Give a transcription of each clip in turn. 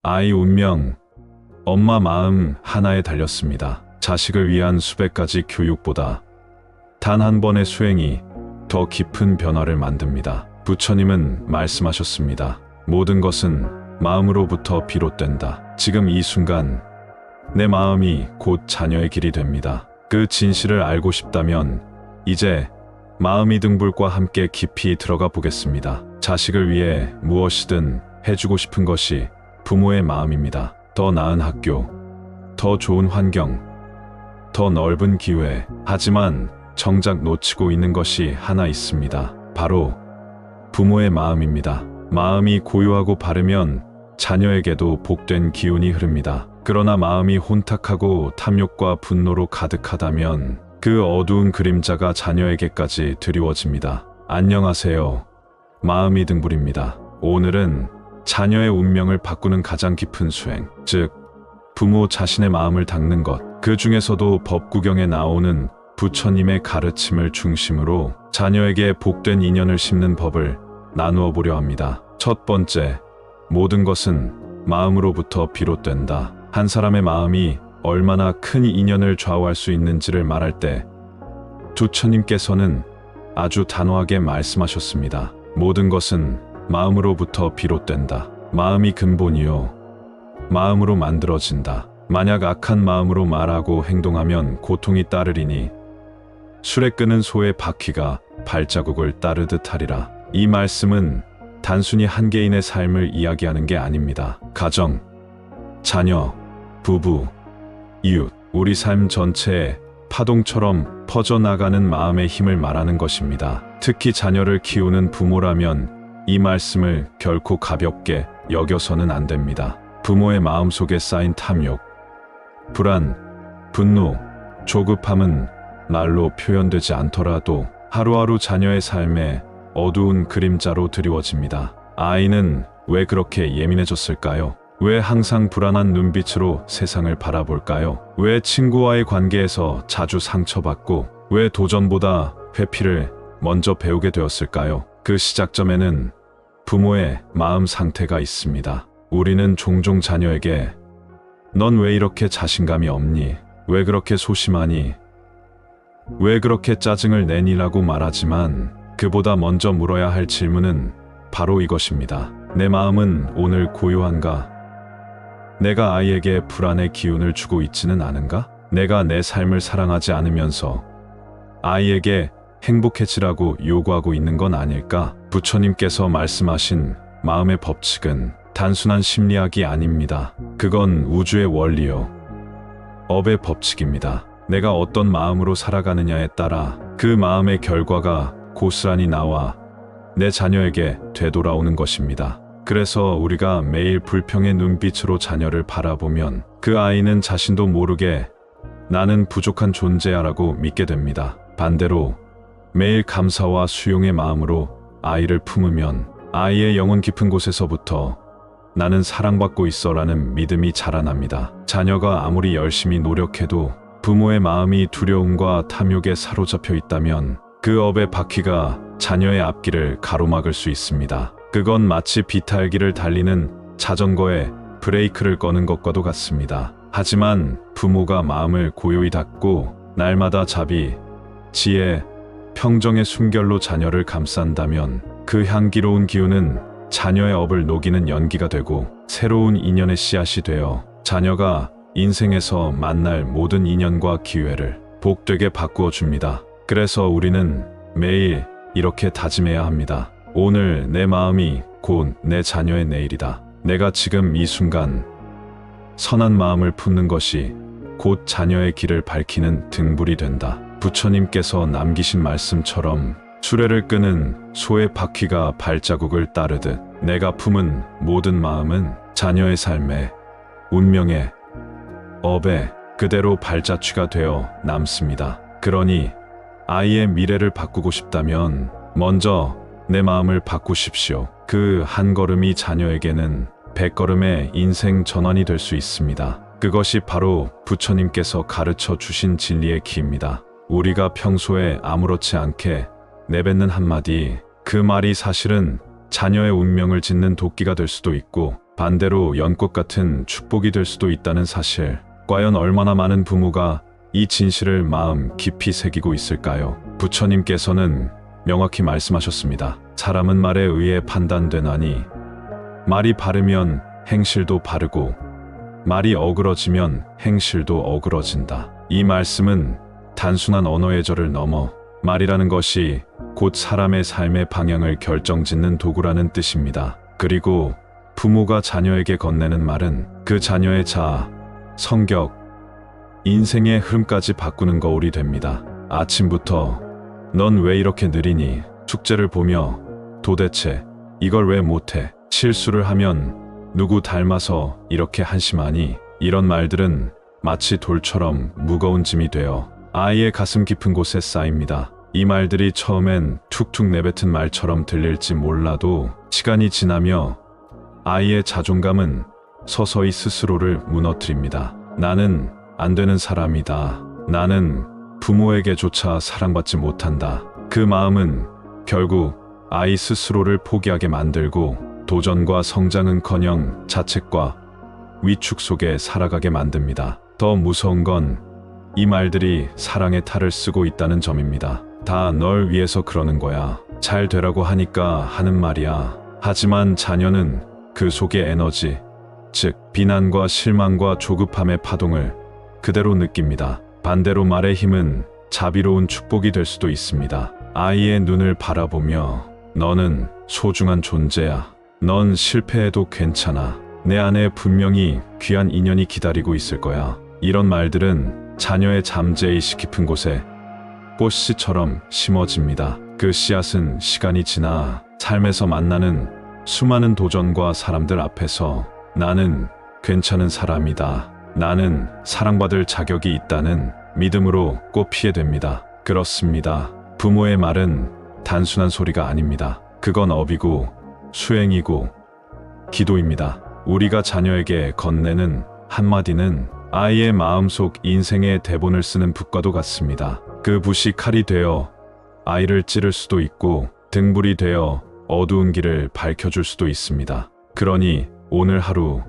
아이 운명, 엄마 마음 하나에 달렸습니다. 자식을 위한 수백 가지 교육보다 단 한 번의 수행이 더 깊은 변화를 만듭니다. 부처님은 말씀하셨습니다. 모든 것은 마음으로부터 비롯된다. 지금 이 순간 내 마음이 곧 자녀의 길이 됩니다. 그 진실을 알고 싶다면 이제 마음이 등불과 함께 깊이 들어가 보겠습니다. 자식을 위해 무엇이든 해주고 싶은 것이 부모의 마음입니다. 더 나은 학교, 더 좋은 환경, 더 넓은 기회. 하지만 정작 놓치고 있는 것이 하나 있습니다. 바로 부모의 마음입니다. 마음이 고요하고 바르면 자녀에게도 복된 기운이 흐릅니다. 그러나 마음이 혼탁하고 탐욕과 분노로 가득하다면 그 어두운 그림자가 자녀에게까지 드리워집니다. 안녕하세요. 마음이 등불입니다. 오늘은 자녀의 운명을 바꾸는 가장 깊은 수행, 즉 부모 자신의 마음을 닦는 것, 그 중에서도 법구경에 나오는 부처님의 가르침을 중심으로 자녀에게 복된 인연을 심는 법을 나누어 보려 합니다. 첫 번째, 모든 것은 마음으로부터 비롯된다. 한 사람의 마음이 얼마나 큰 인연을 좌우할 수 있는지를 말할 때 부처님께서는 아주 단호하게 말씀하셨습니다. 모든 것은 마음으로부터 비롯된다. 마음이 근본이요, 마음으로 만들어진다. 만약 악한 마음으로 말하고 행동하면 고통이 따르리니 술에 끄는 소의 바퀴가 발자국을 따르듯 하리라. 이 말씀은 단순히 한 개인의 삶을 이야기하는 게 아닙니다. 가정, 자녀, 부부, 이웃, 우리 삶 전체에 파동처럼 퍼져나가는 마음의 힘을 말하는 것입니다. 특히 자녀를 키우는 부모라면 이 말씀을 결코 가볍게 여겨서는 안 됩니다. 부모의 마음속에 쌓인 탐욕, 불안, 분노, 조급함은 말로 표현되지 않더라도 하루하루 자녀의 삶에 어두운 그림자로 드리워집니다. 아이는 왜 그렇게 예민해졌을까요? 왜 항상 불안한 눈빛으로 세상을 바라볼까요? 왜 친구와의 관계에서 자주 상처받고 왜 도전보다 회피를 먼저 배우게 되었을까요? 그 시작점에는 부모의 마음 상태가 있습니다. 우리는 종종 자녀에게 넌 왜 이렇게 자신감이 없니? 왜 그렇게 소심하니? 왜 그렇게 짜증을 내니라고 말하지만 그보다 먼저 물어야 할 질문은 바로 이것입니다. 내 마음은 오늘 고요한가? 내가 아이에게 불안의 기운을 주고 있지는 않은가? 내가 내 삶을 사랑하지 않으면서 아이에게 행복해지라고 요구하고 있는 건 아닐까? 부처님께서 말씀하신 마음의 법칙은 단순한 심리학이 아닙니다. 그건 우주의 원리요, 업의 법칙입니다. 내가 어떤 마음으로 살아가느냐에 따라 그 마음의 결과가 고스란히 나와 내 자녀에게 되돌아오는 것입니다. 그래서 우리가 매일 불평의 눈빛으로 자녀를 바라보면 그 아이는 자신도 모르게 나는 부족한 존재야라고 믿게 됩니다. 반대로 매일 감사와 수용의 마음으로 아이를 품으면 아이의 영혼 깊은 곳에서부터 나는 사랑받고 있어라는 믿음이 자라납니다. 자녀가 아무리 열심히 노력해도 부모의 마음이 두려움과 탐욕에 사로잡혀 있다면 그 업의 바퀴가 자녀의 앞길을 가로막을 수 있습니다. 그건 마치 비탈기를 달리는 자전거에 브레이크를 꺼는 것과도 같습니다. 하지만 부모가 마음을 고요히 닫고 날마다 자비, 지혜, 평정의 숨결로 자녀를 감싼다면 그 향기로운 기운은 자녀의 업을 녹이는 연기가 되고 새로운 인연의 씨앗이 되어 자녀가 인생에서 만날 모든 인연과 기회를 복되게 바꾸어 줍니다. 그래서 우리는 매일 이렇게 다짐해야 합니다. 오늘 내 마음이 곧 내 자녀의 내일이다. 내가 지금 이 순간 선한 마음을 품는 것이 곧 자녀의 길을 밝히는 등불이 된다. 부처님께서 남기신 말씀처럼 수레를 끄는 소의 바퀴가 발자국을 따르듯 내가 품은 모든 마음은 자녀의 삶에, 운명에, 업에 그대로 발자취가 되어 남습니다. 그러니 아이의 미래를 바꾸고 싶다면 먼저 내 마음을 바꾸십시오. 그 한 걸음이 자녀에게는 100걸음의 인생 전환이 될 수 있습니다. 그것이 바로 부처님께서 가르쳐 주신 진리의 길입니다. 우리가 평소에 아무렇지 않게 내뱉는 한마디, 그 말이 사실은 자녀의 운명을 짓는 도끼가 될 수도 있고 반대로 연꽃 같은 축복이 될 수도 있다는 사실. 과연 얼마나 많은 부모가 이 진실을 마음 깊이 새기고 있을까요? 부처님께서는 명확히 말씀하셨습니다. 사람은 말에 의해 판단되나니 말이 바르면 행실도 바르고 말이 어그러지면 행실도 어그러진다. 이 말씀은 단순한 언어의 절을 넘어 말이라는 것이 곧 사람의 삶의 방향을 결정짓는 도구라는 뜻입니다. 그리고 부모가 자녀에게 건네는 말은 그 자녀의 자아, 성격, 인생의 흐름까지 바꾸는 거울이 됩니다. 아침부터 넌 왜 이렇게 느리니? 숙제를 보며 도대체 이걸 왜 못해? 실수를 하면 누구 닮아서 이렇게 한심하니? 이런 말들은 마치 돌처럼 무거운 짐이 되어 아이의 가슴 깊은 곳에 쌓입니다. 이 말들이 처음엔 툭툭 내뱉은 말처럼 들릴지 몰라도 시간이 지나며 아이의 자존감은 서서히 스스로를 무너뜨립니다. 나는 안 되는 사람이다. 나는 부모에게조차 사랑받지 못한다. 그 마음은 결국 아이 스스로를 포기하게 만들고 도전과 성장은커녕 자책과 위축 속에 살아가게 만듭니다. 더 무서운 건 이 말들이 사랑의 탈을 쓰고 있다는 점입니다. 다 널 위해서 그러는 거야. 잘 되라고 하니까 하는 말이야. 하지만 자녀는 그 속의 에너지, 즉 비난과 실망과 조급함의 파동을 그대로 느낍니다. 반대로 말의 힘은 자비로운 축복이 될 수도 있습니다. 아이의 눈을 바라보며 너는 소중한 존재야. 넌 실패해도 괜찮아. 내 안에 분명히 귀한 인연이 기다리고 있을 거야. 이런 말들은 자녀의 잠재의식 깊은 곳에 꽃씨처럼 심어집니다. 그 씨앗은 시간이 지나 삶에서 만나는 수많은 도전과 사람들 앞에서 나는 괜찮은 사람이다. 나는 사랑받을 자격이 있다는 믿음으로 꽃피게 됩니다. 그렇습니다. 부모의 말은 단순한 소리가 아닙니다. 그건 업이고 수행이고 기도입니다. 우리가 자녀에게 건네는 한마디는 아이의 마음속 인생의 대본을 쓰는 붓과도 같습니다. 그 붓이 칼이 되어 아이를 찌를 수도 있고 등불이 되어 어두운 길을 밝혀줄 수도 있습니다. 그러니 오늘 하루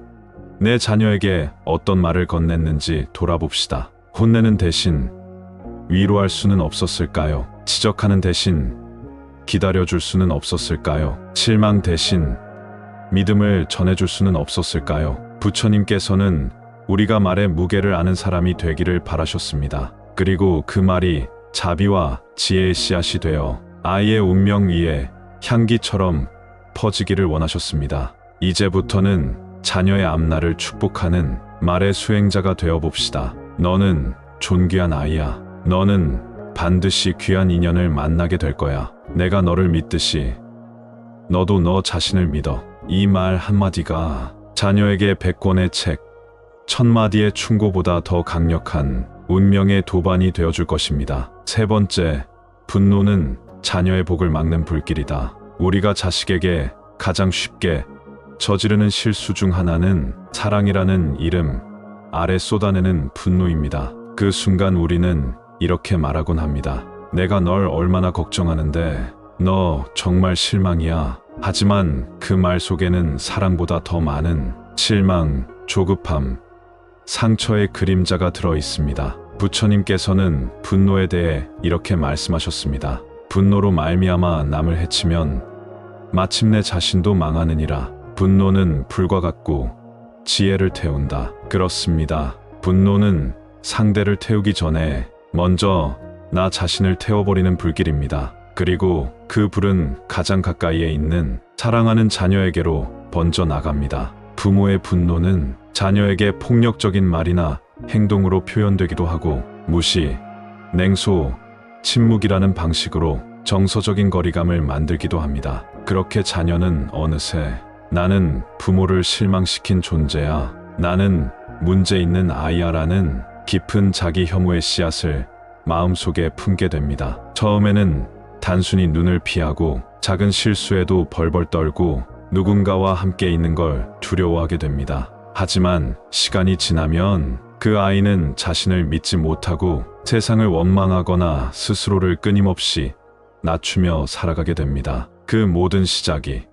내 자녀에게 어떤 말을 건넸는지 돌아봅시다. 혼내는 대신 위로할 수는 없었을까요? 지적하는 대신 기다려줄 수는 없었을까요? 실망 대신 믿음을 전해줄 수는 없었을까요? 부처님께서는 우리가 말의 무게를 아는 사람이 되기를 바라셨습니다. 그리고 그 말이 자비와 지혜의 씨앗이 되어 아이의 운명 위에 향기처럼 퍼지기를 원하셨습니다. 이제부터는 자녀의 앞날을 축복하는 말의 수행자가 되어봅시다. 너는 존귀한 아이야. 너는 반드시 귀한 인연을 만나게 될 거야. 내가 너를 믿듯이 너도 너 자신을 믿어. 이 말 한마디가 자녀에게 100권의 책, 1000마디의 충고보다 더 강력한 운명의 도반이 되어줄 것입니다. 세 번째, 분노는 자녀의 복을 막는 불길이다. 우리가 자식에게 가장 쉽게 저지르는 실수 중 하나는 사랑이라는 이름 아래 쏟아내는 분노입니다. 그 순간 우리는 이렇게 말하곤 합니다. 내가 널 얼마나 걱정하는데 너 정말 실망이야. 하지만 그 말 속에는 사랑보다 더 많은 실망, 조급함, 상처의 그림자가 들어 있습니다. 부처님께서는 분노에 대해 이렇게 말씀하셨습니다. 분노로 말미암아 남을 해치면 마침내 자신도 망하느니라. 분노는 불과 같고 지혜를 태운다. 그렇습니다. 분노는 상대를 태우기 전에 먼저 나 자신을 태워버리는 불길입니다. 그리고 그 불은 가장 가까이에 있는 사랑하는 자녀에게로 번져 나갑니다. 부모의 분노는 자녀에게 폭력적인 말이나 행동으로 표현되기도 하고 무시, 냉소, 침묵이라는 방식으로 정서적인 거리감을 만들기도 합니다. 그렇게 자녀는 어느새 나는 부모를 실망시킨 존재야. 나는 문제 있는 아이야라는 깊은 자기 혐오의 씨앗을 마음속에 품게 됩니다. 처음에는 단순히 눈을 피하고 작은 실수에도 벌벌 떨고 누군가와 함께 있는 걸 두려워하게 됩니다. 하지만 시간이 지나면 그 아이는 자신을 믿지 못하고 세상을 원망하거나 스스로를 끊임없이 낮추며 살아가게 됩니다. 그 모든 시작이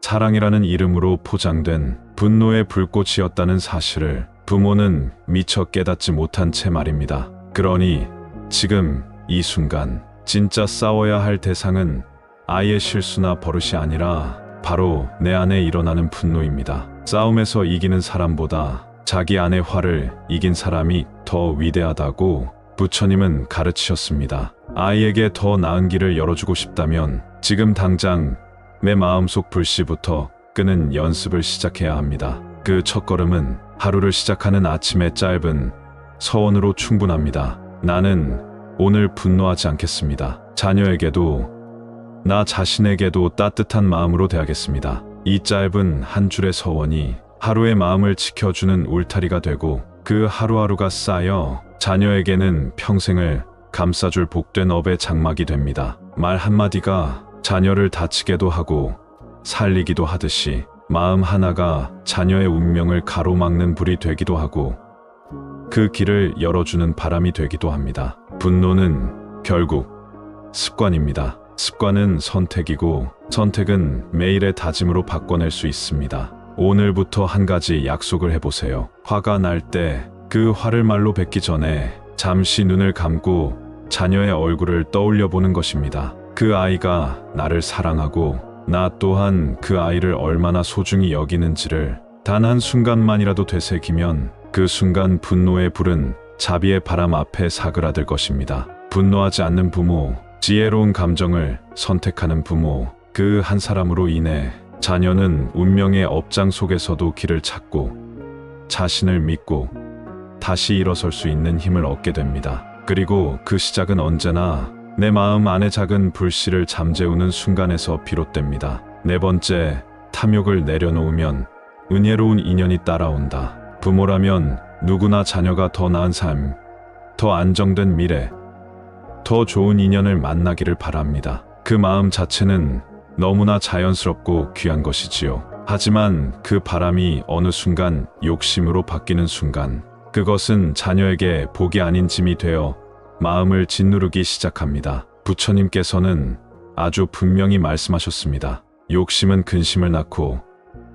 사랑이라는 이름으로 포장된 분노의 불꽃이었다는 사실을 부모는 미처 깨닫지 못한 채 말입니다. 그러니 지금 이 순간 진짜 싸워야 할 대상은 아이의 실수나 버릇이 아니라 바로 내 안에 일어나는 분노입니다. 싸움에서 이기는 사람보다 자기 안의 화를 이긴 사람이 더 위대하다고 부처님은 가르치셨습니다. 아이에게 더 나은 길을 열어주고 싶다면 지금 당장 내 마음속 불씨부터 끄는 연습을 시작해야 합니다. 그 첫걸음은 하루를 시작하는 아침의 짧은 서원으로 충분합니다. 나는 오늘 분노하지 않겠습니다. 자녀에게도 나 자신에게도 따뜻한 마음으로 대하겠습니다. 이 짧은 한 줄의 서원이 하루의 마음을 지켜주는 울타리가 되고 그 하루하루가 쌓여 자녀에게는 평생을 감싸줄 복된 업의 장막이 됩니다. 말 한마디가 자녀를 다치게도 하고 살리기도 하듯이 마음 하나가 자녀의 운명을 가로막는 불이 되기도 하고 그 길을 열어주는 바람이 되기도 합니다. 분노는 결국 습관입니다. 습관은 선택이고 선택은 매일의 다짐으로 바꿔낼 수 있습니다. 오늘부터 한 가지 약속을 해보세요. 화가 날 때 그 화를 말로 뱉기 전에 잠시 눈을 감고 자녀의 얼굴을 떠올려 보는 것입니다. 그 아이가 나를 사랑하고 나 또한 그 아이를 얼마나 소중히 여기는지를 단 한순간만이라도 되새기면 그 순간 분노의 불은 자비의 바람 앞에 사그라들 것입니다. 분노하지 않는 부모, 지혜로운 감정을 선택하는 부모, 그 한 사람으로 인해 자녀는 운명의 업장 속에서도 길을 찾고 자신을 믿고 다시 일어설 수 있는 힘을 얻게 됩니다. 그리고 그 시작은 언제나 내 마음 안의 작은 불씨를 잠재우는 순간에서 비롯됩니다. 네 번째, 탐욕을 내려놓으면 은혜로운 인연이 따라온다. 부모라면 누구나 자녀가 더 나은 삶, 더 안정된 미래, 더 좋은 인연을 만나기를 바랍니다. 그 마음 자체는 너무나 자연스럽고 귀한 것이지요. 하지만 그 바람이 어느 순간 욕심으로 바뀌는 순간, 그것은 자녀에게 복이 아닌 짐이 되어 마음을 짓누르기 시작합니다. 부처님께서는 아주 분명히 말씀하셨습니다. 욕심은 근심을 낳고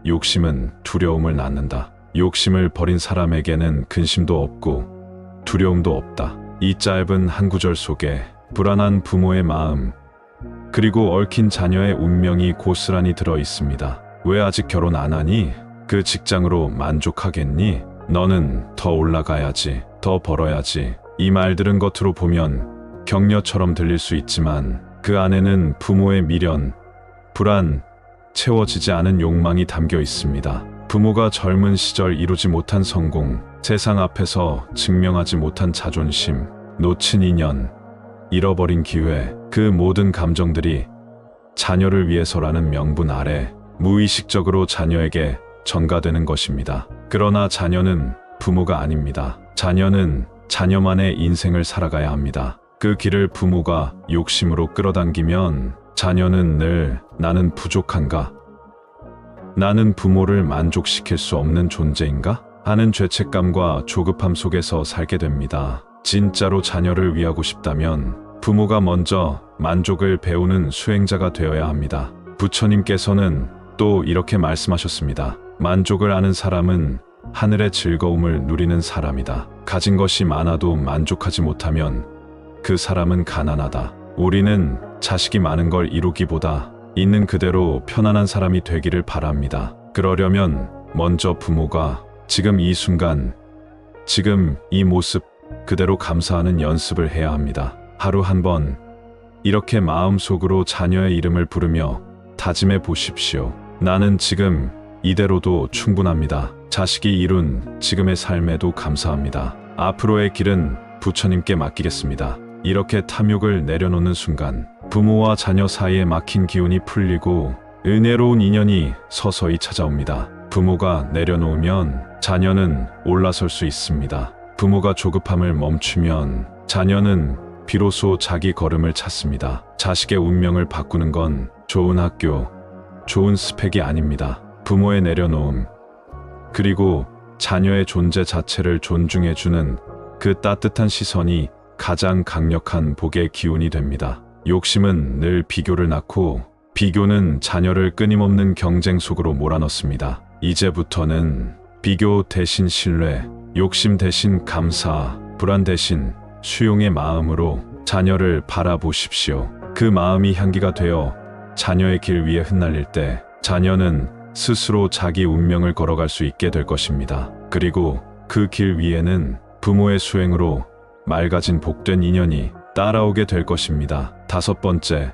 욕심은 두려움을 낳는다. 욕심을 버린 사람에게는 근심도 없고 두려움도 없다. 이 짧은 한 구절 속에 불안한 부모의 마음, 그리고 얽힌 자녀의 운명이 고스란히 들어 있습니다. 왜 아직 결혼 안 하니? 그 직장으로 만족하겠니? 너는 더 올라가야지, 더 벌어야지. 이 말들은 겉으로 보면 격려처럼 들릴 수 있지만 그 안에는 부모의 미련, 불안, 채워지지 않은 욕망이 담겨 있습니다. 부모가 젊은 시절 이루지 못한 성공, 세상 앞에서 증명하지 못한 자존심, 놓친 인연, 잃어버린 기회, 그 모든 감정들이 자녀를 위해서라는 명분 아래 무의식적으로 자녀에게 전가되는 것입니다. 그러나 자녀는 부모가 아닙니다. 자녀는 자녀만의 인생을 살아가야 합니다. 그 길을 부모가 욕심으로 끌어당기면 자녀는 늘 나는 부족한가? 나는 부모를 만족시킬 수 없는 존재인가? 하는 죄책감과 조급함 속에서 살게 됩니다. 진짜로 자녀를 위하고 싶다면 부모가 먼저 만족을 배우는 수행자가 되어야 합니다. 부처님께서는 또 이렇게 말씀하셨습니다. 만족을 아는 사람은 하늘의 즐거움을 누리는 사람이다. 가진 것이 많아도 만족하지 못하면 그 사람은 가난하다. 우리는 자식이 많은 걸 이루기보다 있는 그대로 편안한 사람이 되기를 바랍니다. 그러려면 먼저 부모가 지금 이 순간, 지금 이 모습 그대로 감사하는 연습을 해야 합니다. 하루 한 번 이렇게 마음속으로 자녀의 이름을 부르며 다짐해 보십시오. 나는 지금 이대로도 충분합니다. 자식이 이룬 지금의 삶에도 감사합니다. 앞으로의 길은 부처님께 맡기겠습니다. 이렇게 탐욕을 내려놓는 순간 부모와 자녀 사이에 막힌 기운이 풀리고 은혜로운 인연이 서서히 찾아옵니다. 부모가 내려놓으면 자녀는 올라설 수 있습니다. 부모가 조급함을 멈추면 자녀는 비로소 자기 걸음을 찾습니다. 자식의 운명을 바꾸는 건 좋은 학교, 좋은 스펙이 아닙니다. 부모의 내려놓음, 그리고 자녀의 존재 자체를 존중해주는 그 따뜻한 시선이 가장 강력한 복의 기운이 됩니다. 욕심은 늘 비교를 낳고 비교는 자녀를 끊임없는 경쟁 속으로 몰아넣습니다. 이제부터는 비교 대신 신뢰, 욕심 대신 감사, 불안 대신 수용의 마음으로 자녀를 바라보십시오. 그 마음이 향기가 되어 자녀의 길 위에 흩날릴 때 자녀는 스스로 자기 운명을 걸어갈 수 있게 될 것입니다. 그리고 그 길 위에는 부모의 수행으로 맑아진 복된 인연이 따라오게 될 것입니다. 5번째,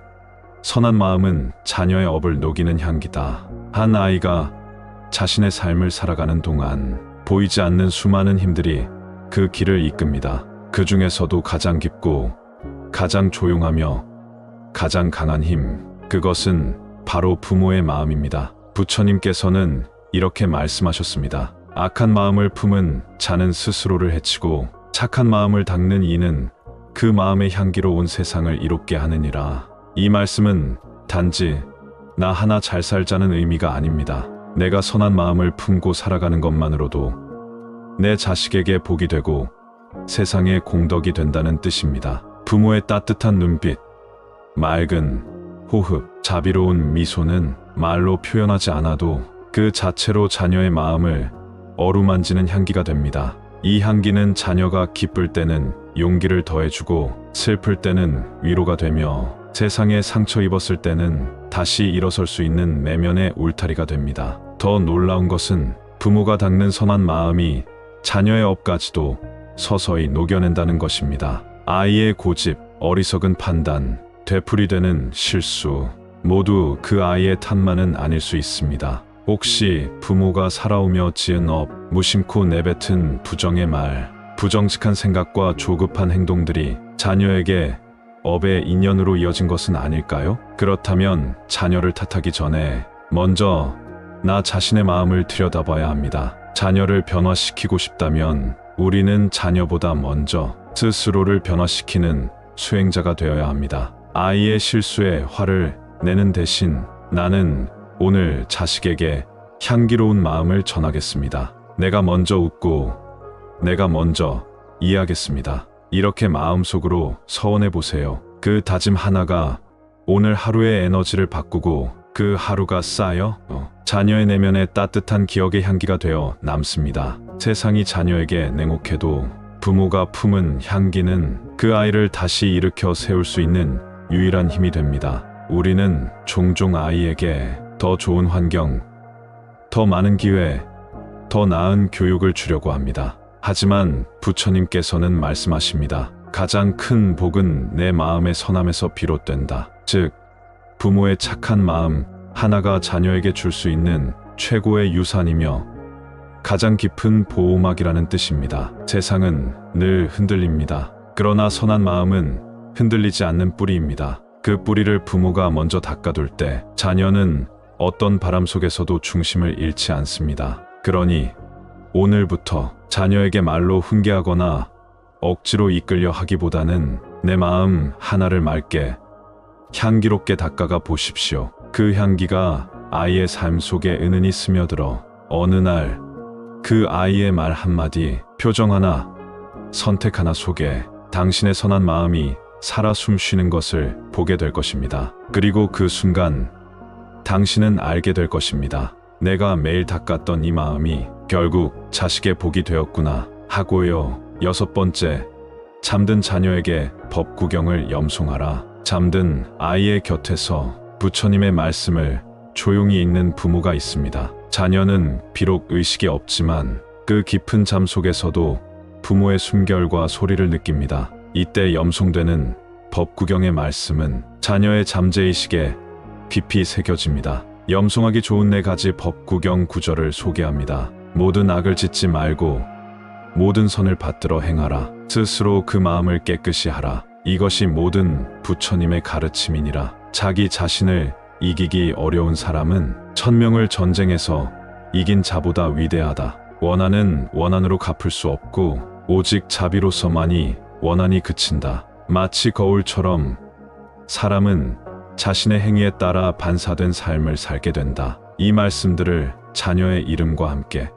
선한 마음은 자녀의 업을 녹이는 향기다. 한 아이가 자신의 삶을 살아가는 동안 보이지 않는 수많은 힘들이 그 길을 이끕니다. 그 중에서도 가장 깊고 가장 조용하며 가장 강한 힘, 그것은 바로 부모의 마음입니다. 부처님께서는 이렇게 말씀하셨습니다. 악한 마음을 품은 자는 스스로를 해치고 착한 마음을 닦는 이는 그 마음의 향기로 온 세상을 이롭게 하느니라. 이 말씀은 단지 나 하나 잘 살자는 의미가 아닙니다. 내가 선한 마음을 품고 살아가는 것만으로도 내 자식에게 복이 되고 세상에 공덕이 된다는 뜻입니다. 부모의 따뜻한 눈빛, 맑은 호흡, 자비로운 미소는 말로 표현하지 않아도 그 자체로 자녀의 마음을 어루만지는 향기가 됩니다. 이 향기는 자녀가 기쁠 때는 용기를 더해주고 슬플 때는 위로가 되며 세상에 상처 입었을 때는 다시 일어설 수 있는 내면의 울타리가 됩니다. 더 놀라운 것은 부모가 닦는 선한 마음이 자녀의 업까지도 서서히 녹여낸다는 것입니다. 아이의 고집, 어리석은 판단, 되풀이되는 실수, 모두 그 아이의 탓만은 아닐 수 있습니다. 혹시 부모가 살아오며 지은 업, 무심코 내뱉은 부정의 말, 부정직한 생각과 조급한 행동들이 자녀에게 업의 인연으로 이어진 것은 아닐까요? 그렇다면 자녀를 탓하기 전에 먼저 나 자신의 마음을 들여다봐야 합니다. 자녀를 변화시키고 싶다면 우리는 자녀보다 먼저 스스로를 변화시키는 수행자가 되어야 합니다. 아이의 실수에 화를 내는 대신 나는 오늘 자식에게 향기로운 마음을 전하겠습니다. 내가 먼저 웃고 내가 먼저 이해하겠습니다. 이렇게 마음속으로 서원해 보세요. 그 다짐 하나가 오늘 하루의 에너지를 바꾸고 그 하루가 쌓여 자녀의 내면에 따뜻한 기억의 향기가 되어 남습니다. 세상이 자녀에게 냉혹해도 부모가 품은 향기는 그 아이를 다시 일으켜 세울 수 있는 유일한 힘이 됩니다. 우리는 종종 아이에게 더 좋은 환경, 더 많은 기회, 더 나은 교육을 주려고 합니다. 하지만 부처님께서는 말씀하십니다. 가장 큰 복은 내 마음의 선함에서 비롯된다. 즉, 부모의 착한 마음 하나가 자녀에게 줄 수 있는 최고의 유산이며 가장 깊은 보호막이라는 뜻입니다. 세상은 늘 흔들립니다. 그러나 선한 마음은 흔들리지 않는 뿌리입니다. 그 뿌리를 부모가 먼저 닦아둘 때 자녀는 어떤 바람 속에서도 중심을 잃지 않습니다. 그러니 오늘부터 자녀에게 말로 훈계하거나 억지로 이끌려 하기보다는 내 마음 하나를 맑게 향기롭게 닦아가 보십시오. 그 향기가 아이의 삶 속에 은은히 스며들어 어느 날 그 아이의 말 한마디, 표정 하나, 선택 하나 속에 당신의 선한 마음이 살아 숨쉬는 것을 보게 될 것입니다. 그리고 그 순간 당신은 알게 될 것입니다. 내가 매일 닦았던 이 마음이 결국 자식의 복이 되었구나 하고요. 6번째, 잠든 자녀에게 법 구경을 염송하라. 잠든 아이의 곁에서 부처님의 말씀을 조용히 읽는 부모가 있습니다. 자녀는 비록 의식이 없지만 그 깊은 잠 속에서도 부모의 숨결과 소리를 느낍니다. 이때 염송되는 법 구경의 말씀은 자녀의 잠재의식에 깊이 새겨집니다. 염송하기 좋은 4가지 법 구경 구절을 소개합니다. 모든 악을 짓지 말고 모든 선을 받들어 행하라. 스스로 그 마음을 깨끗이 하라. 이것이 모든 부처님의 가르침이니라. 자기 자신을 이기기 어려운 사람은 1000명을 전쟁에서 이긴 자보다 위대하다. 원한은 원한으로 갚을 수 없고 오직 자비로서만이 원한이 그친다. 마치 거울처럼 사람은 자신의 행위에 따라 반사된 삶을 살게 된다. 이 말씀들을 자녀의 이름과 함께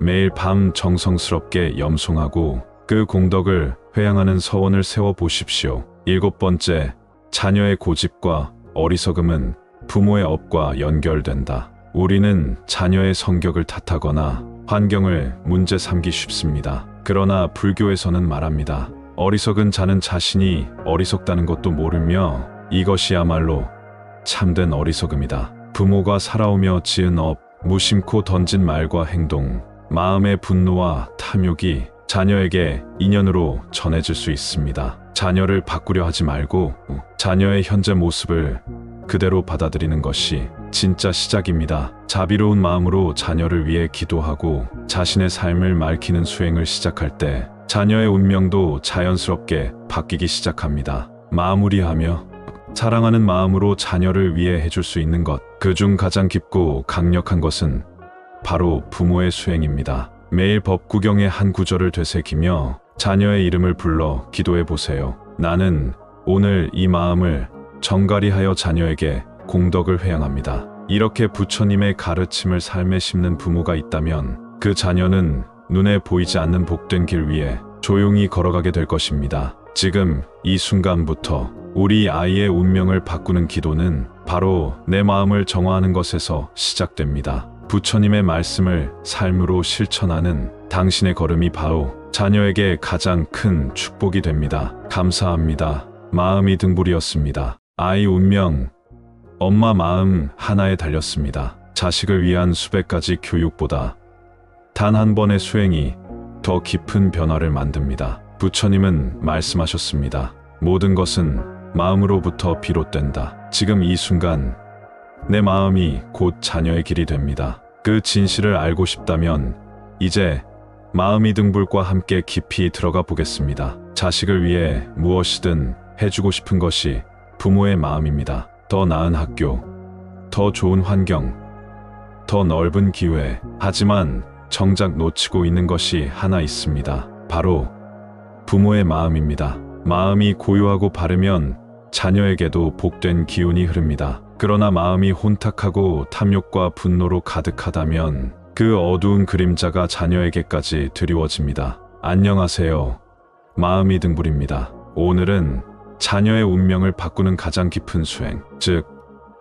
매일 밤 정성스럽게 염송하고 그 공덕을 회양하는 서원을 세워 보십시오. 7번째, 자녀의 고집과 어리석음은 부모의 업과 연결된다. 우리는 자녀의 성격을 탓하거나 환경을 문제 삼기 쉽습니다. 그러나 불교에서는 말합니다. 어리석은 자는 자신이 어리석다는 것도 모르며 이것이야말로 참된 어리석음이다. 부모가 살아오며 지은 업, 무심코 던진 말과 행동, 마음의 분노와 탐욕이 자녀에게 인연으로 전해질 수 있습니다. 자녀를 바꾸려 하지 말고 자녀의 현재 모습을 그대로 받아들이는 것이 진짜 시작입니다. 자비로운 마음으로 자녀를 위해 기도하고 자신의 삶을 맑히는 수행을 시작할 때 자녀의 운명도 자연스럽게 바뀌기 시작합니다. 마무리하며 사랑하는 마음으로 자녀를 위해 해줄 수 있는 것, 그중 가장 깊고 강력한 것은 바로 부모의 수행입니다. 매일 법구경의 한 구절을 되새기며 자녀의 이름을 불러 기도해 보세요. 나는 오늘 이 마음을 정갈이하여 자녀에게 공덕을 회양합니다. 이렇게 부처님의 가르침을 삶에 심는 부모가 있다면 그 자녀는 눈에 보이지 않는 복된 길 위에 조용히 걸어가게 될 것입니다. 지금 이 순간부터 우리 아이의 운명을 바꾸는 기도는 바로 내 마음을 정화하는 것에서 시작됩니다. 부처님의 말씀을 삶으로 실천하는 당신의 걸음이 바로 자녀에게 가장 큰 축복이 됩니다. 감사합니다. 마음이 등불이었습니다. 아이 운명, 엄마 마음 하나에 달렸습니다. 자식을 위한 수백 가지 교육보다 단 한 번의 수행이 더 깊은 변화를 만듭니다. 부처님은 말씀하셨습니다. 모든 것은 마음으로부터 비롯된다. 지금 이 순간 내 마음이 곧 자녀의 길이 됩니다. 그 진실을 알고 싶다면 이제 마음이 등불과 함께 깊이 들어가 보겠습니다. 자식을 위해 무엇이든 해주고 싶은 것이 부모의 마음입니다. 더 나은 학교, 더 좋은 환경, 더 넓은 기회. 하지만 정작 놓치고 있는 것이 하나 있습니다. 바로 부모의 마음입니다. 마음이 고요하고 바르면 자녀에게도 복된 기운이 흐릅니다. 그러나 마음이 혼탁하고 탐욕과 분노로 가득하다면 그 어두운 그림자가 자녀에게까지 드리워집니다. 안녕하세요. 마음이 등불입니다. 오늘은 자녀의 운명을 바꾸는 가장 깊은 수행, 즉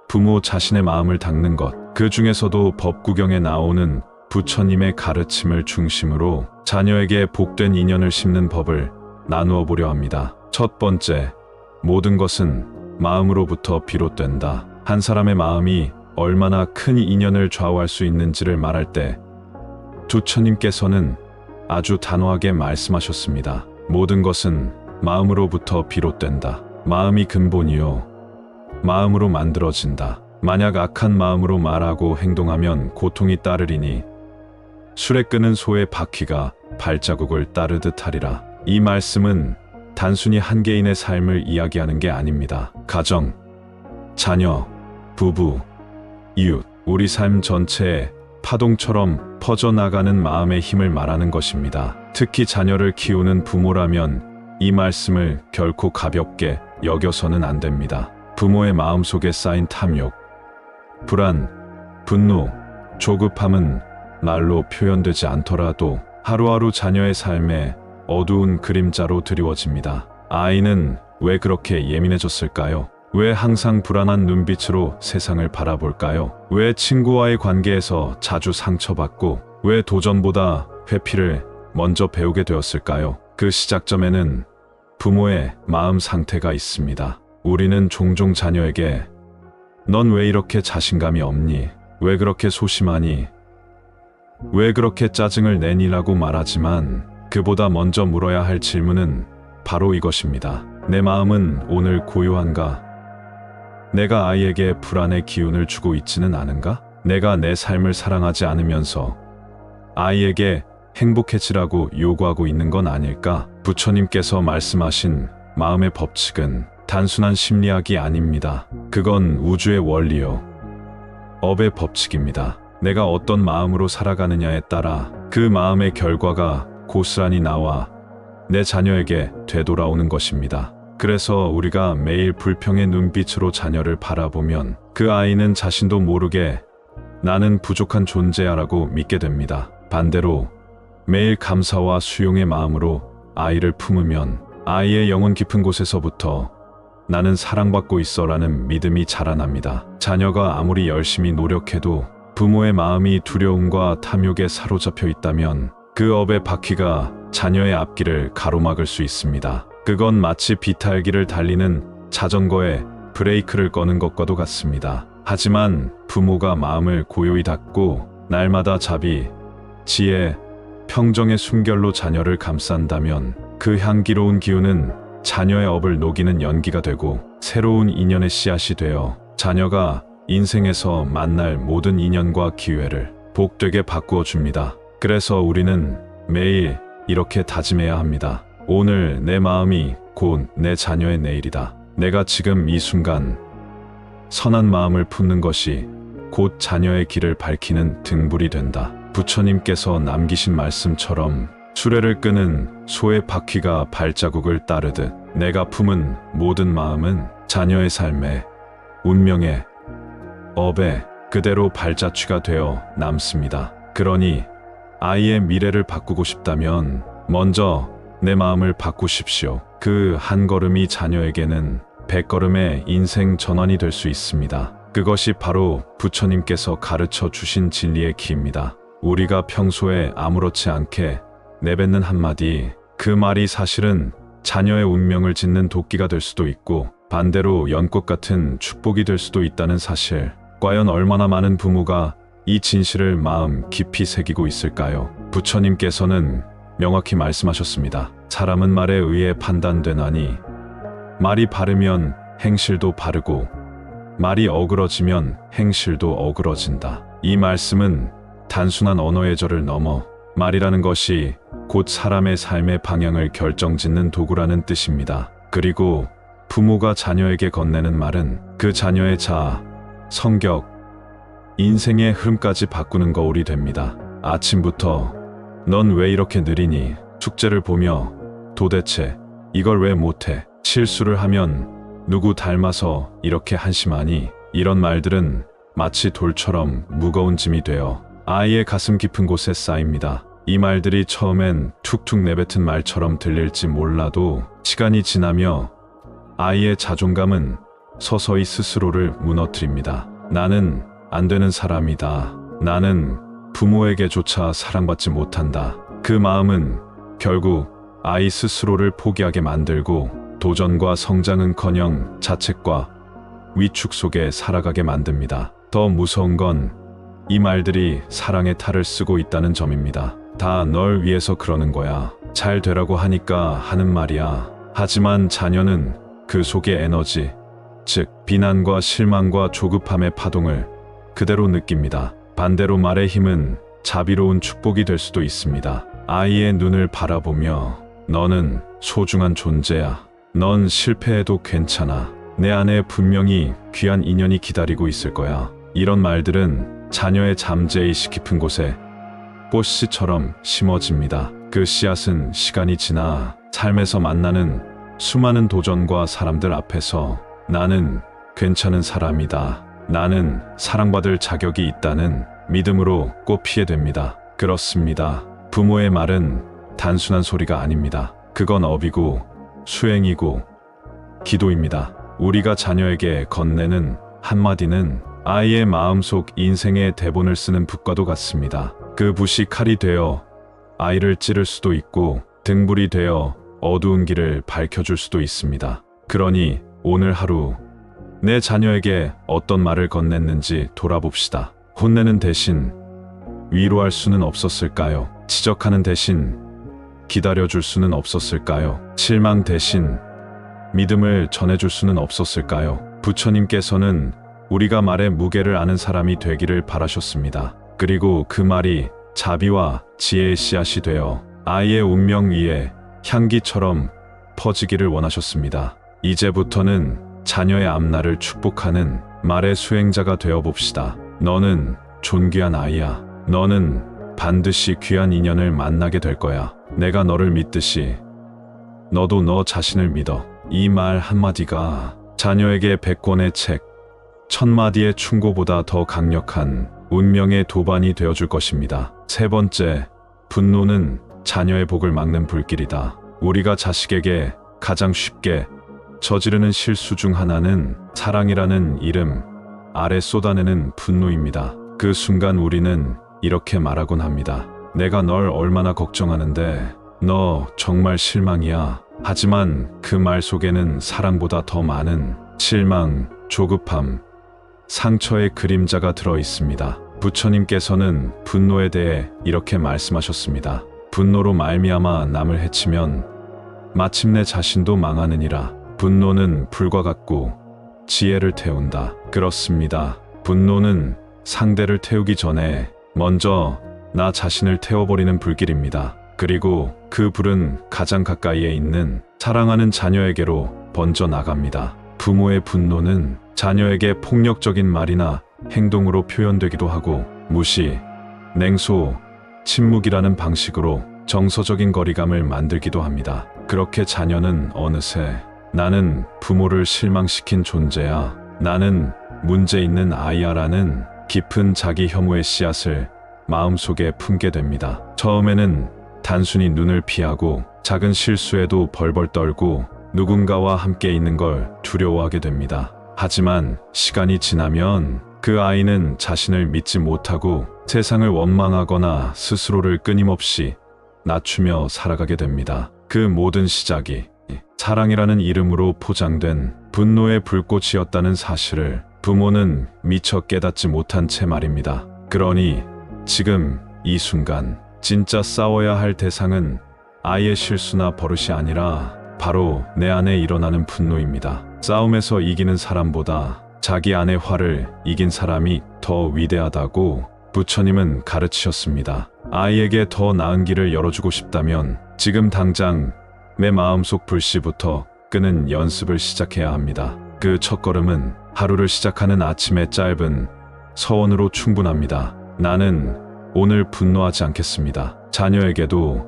부모 자신의 마음을 닦는 것, 그 중에서도 법구경에 나오는 부처님의 가르침을 중심으로 자녀에게 복된 인연을 심는 법을 나누어 보려 합니다. 첫 번째, 모든 것은 마음으로부터 비롯된다. 한 사람의 마음이 얼마나 큰 인연을 좌우할 수 있는지를 말할 때 부처님께서는 아주 단호하게 말씀하셨습니다. 모든 것은 마음으로부터 비롯된다. 마음이 근본이요, 마음으로 만들어진다. 만약 악한 마음으로 말하고 행동하면 고통이 따르리니 술에 끄는 소의 바퀴가 발자국을 따르듯 하리라. 이 말씀은 단순히 한 개인의 삶을 이야기하는 게 아닙니다. 가정, 자녀, 부부, 이웃, 우리 삶 전체에 파동처럼 퍼져나가는 마음의 힘을 말하는 것입니다. 특히 자녀를 키우는 부모라면 이 말씀을 결코 가볍게 여겨서는 안 됩니다. 부모의 마음속에 쌓인 탐욕, 불안, 분노, 조급함은 말로 표현되지 않더라도 하루하루 자녀의 삶에 어두운 그림자로 드리워집니다. 아이는 왜 그렇게 예민해졌을까요? 왜 항상 불안한 눈빛으로 세상을 바라볼까요? 왜 친구와의 관계에서 자주 상처받고 왜 도전보다 회피를 먼저 배우게 되었을까요? 그 시작점에는 부모의 마음 상태가 있습니다. 우리는 종종 자녀에게 넌 왜 이렇게 자신감이 없니? 왜 그렇게 소심하니? 왜 그렇게 짜증을 내니라고 말하지만 그보다 먼저 물어야 할 질문은 바로 이것입니다. 내 마음은 오늘 고요한가? 내가 아이에게 불안의 기운을 주고 있지는 않은가? 내가 내 삶을 사랑하지 않으면서 아이에게 행복해지라고 요구하고 있는 건 아닐까? 부처님께서 말씀하신 마음의 법칙은 단순한 심리학이 아닙니다. 그건 우주의 원리요, 업의 법칙입니다. 내가 어떤 마음으로 살아가느냐에 따라 그 마음의 결과가 고스란히 나와 내 자녀에게 되돌아오는 것입니다. 그래서 우리가 매일 불평의 눈빛으로 자녀를 바라보면 그 아이는 자신도 모르게 나는 부족한 존재야라고 믿게 됩니다. 반대로 매일 감사와 수용의 마음으로 아이를 품으면 아이의 영혼 깊은 곳에서부터 나는 사랑받고 있어라는 믿음이 자라납니다. 자녀가 아무리 열심히 노력해도 부모의 마음이 두려움과 탐욕에 사로잡혀 있다면 그 업의 바퀴가 자녀의 앞길을 가로막을 수 있습니다. 그건 마치 비탈기를 달리는 자전거에 브레이크를 꺼는 것과도 같습니다. 하지만 부모가 마음을 고요히 닫고 날마다 자비, 지혜, 평정의 숨결로 자녀를 감싼다면 그 향기로운 기운은 자녀의 업을 녹이는 연기가 되고 새로운 인연의 씨앗이 되어 자녀가 인생에서 만날 모든 인연과 기회를 복되게 바꾸어 줍니다. 그래서 우리는 매일 이렇게 다짐해야 합니다. 오늘 내 마음이 곧 내 자녀의 내일이다. 내가 지금 이 순간 선한 마음을 품는 것이 곧 자녀의 길을 밝히는 등불이 된다. 부처님께서 남기신 말씀처럼 수레를 끄는 소의 바퀴가 발자국을 따르듯 내가 품은 모든 마음은 자녀의 삶에, 운명에, 업에 그대로 발자취가 되어 남습니다. 그러니 아이의 미래를 바꾸고 싶다면 먼저 내 마음을 바꾸십시오. 그 한 걸음이 자녀에게는 100걸음의 인생 전환이 될 수 있습니다. 그것이 바로 부처님께서 가르쳐 주신 진리의 길입니다. 우리가 평소에 아무렇지 않게 내뱉는 한마디, 그 말이 사실은 자녀의 운명을 짓는 도끼가 될 수도 있고 반대로 연꽃 같은 축복이 될 수도 있다는 사실. 과연 얼마나 많은 부모가 이 진실을 마음 깊이 새기고 있을까요? 부처님께서는 명확히 말씀하셨습니다. 사람은 말에 의해 판단되나니 말이 바르면 행실도 바르고 말이 어그러지면 행실도 어그러진다. 이 말씀은 단순한 언어의 절을 넘어 말이라는 것이 곧 사람의 삶의 방향을 결정짓는 도구라는 뜻입니다. 그리고 부모가 자녀에게 건네는 말은 그 자녀의 자아, 성격, 인생의 흐름까지 바꾸는 거울이 됩니다. 아침부터 넌 왜 이렇게 느리니? 숙제를 보며 도대체 이걸 왜 못해? 실수를 하면 누구 닮아서 이렇게 한심하니? 이런 말들은 마치 돌처럼 무거운 짐이 되어 아이의 가슴 깊은 곳에 쌓입니다. 이 말들이 처음엔 툭툭 내뱉은 말처럼 들릴지 몰라도 시간이 지나며 아이의 자존감은 서서히 스스로를 무너뜨립니다. 나는 안 되는 사람이다. 나는 부모에게조차 사랑받지 못한다. 그 마음은 결국 아이 스스로를 포기하게 만들고 도전과 성장은커녕 자책과 위축 속에 살아가게 만듭니다. 더 무서운 건 이 말들이 사랑의 탈을 쓰고 있다는 점입니다. 다 널 위해서 그러는 거야. 잘 되라고 하니까 하는 말이야. 하지만 자녀는 그 속의 에너지, 즉 비난과 실망과 조급함의 파동을 그대로 느낍니다. 반대로 말의 힘은 자비로운 축복이 될 수도 있습니다. 아이의 눈을 바라보며 너는 소중한 존재야. 넌 실패해도 괜찮아. 내 안에 분명히 귀한 인연이 기다리고 있을 거야. 이런 말들은 자녀의 잠재의식 깊은 곳에 꽃씨처럼 심어집니다. 그 씨앗은 시간이 지나 삶에서 만나는 수많은 도전과 사람들 앞에서 나는 괜찮은 사람이다. 나는 사랑받을 자격이 있다는 믿음으로 꽃피게 됩니다. 그렇습니다. 부모의 말은 단순한 소리가 아닙니다. 그건 업이고 수행이고 기도입니다. 우리가 자녀에게 건네는 한마디는 아이의 마음속 인생의 대본을 쓰는 붓과도 같습니다. 그 붓이 칼이 되어 아이를 찌를 수도 있고 등불이 되어 어두운 길을 밝혀줄 수도 있습니다. 그러니 오늘 하루 내 자녀에게 어떤 말을 건넸는지 돌아봅시다. 혼내는 대신 위로할 수는 없었을까요? 지적하는 대신 기다려줄 수는 없었을까요? 실망 대신 믿음을 전해줄 수는 없었을까요? 부처님께서는 우리가 말의 무게를 아는 사람이 되기를 바라셨습니다. 그리고 그 말이 자비와 지혜의 씨앗이 되어 아이의 운명 위에 향기처럼 퍼지기를 원하셨습니다. 이제부터는 자녀의 앞날을 축복하는 말의 수행자가 되어봅시다. 너는 존귀한 아이야. 너는 반드시 귀한 인연을 만나게 될 거야. 내가 너를 믿듯이 너도 너 자신을 믿어. 이 말 한마디가 자녀에게 100권의 책, 1000마디의 충고보다 더 강력한 운명의 도반이 되어줄 것입니다. 세 번째, 분노는 자녀의 복을 막는 불길이다. 우리가 자식에게 가장 쉽게 저지르는 실수 중 하나는 사랑이라는 이름, 아래 쏟아내는 분노입니다. 그 순간 우리는 이렇게 말하곤 합니다. 내가 널 얼마나 걱정하는데 너 정말 실망이야. 하지만 그 말 속에는 사랑보다 더 많은 실망, 조급함, 상처의 그림자가 들어 있습니다. 부처님께서는 분노에 대해 이렇게 말씀하셨습니다. 분노로 말미암아 남을 해치면 마침내 자신도 망하느니라. 분노는 불과 같고 지혜를 태운다. 그렇습니다. 분노는 상대를 태우기 전에 먼저 나 자신을 태워버리는 불길입니다. 그리고 그 불은 가장 가까이에 있는 사랑하는 자녀에게로 번져 나갑니다. 부모의 분노는 자녀에게 폭력적인 말이나 행동으로 표현되기도 하고 무시, 냉소, 침묵이라는 방식으로 정서적인 거리감을 만들기도 합니다. 그렇게 자녀는 어느새 나는 부모를 실망시킨 존재야, 나는 문제 있는 아이야라는 깊은 자기 혐오의 씨앗을 마음속에 품게 됩니다. 처음에는 단순히 눈을 피하고 작은 실수에도 벌벌 떨고 누군가와 함께 있는 걸 두려워하게 됩니다. 하지만 시간이 지나면 그 아이는 자신을 믿지 못하고 세상을 원망하거나 스스로를 끊임없이 낮추며 살아가게 됩니다. 그 모든 시작이 사랑이라는 이름으로 포장된 분노의 불꽃이었다는 사실을 부모는 미처 깨닫지 못한 채 말입니다. 그러니 지금 이 순간 진짜 싸워야 할 대상은 아이의 실수나 버릇이 아니라 바로 내 안에 일어나는 분노입니다. 싸움에서 이기는 사람보다 자기 안의 화를 이긴 사람이 더 위대하다고 부처님은 가르치셨습니다. 아이에게 더 나은 길을 열어주고 싶다면 지금 당장 내 마음속 불씨부터 끄는 연습을 시작해야 합니다. 그 첫걸음은 하루를 시작하는 아침의 짧은 서원으로 충분합니다. 나는 오늘 분노하지 않겠습니다. 자녀에게도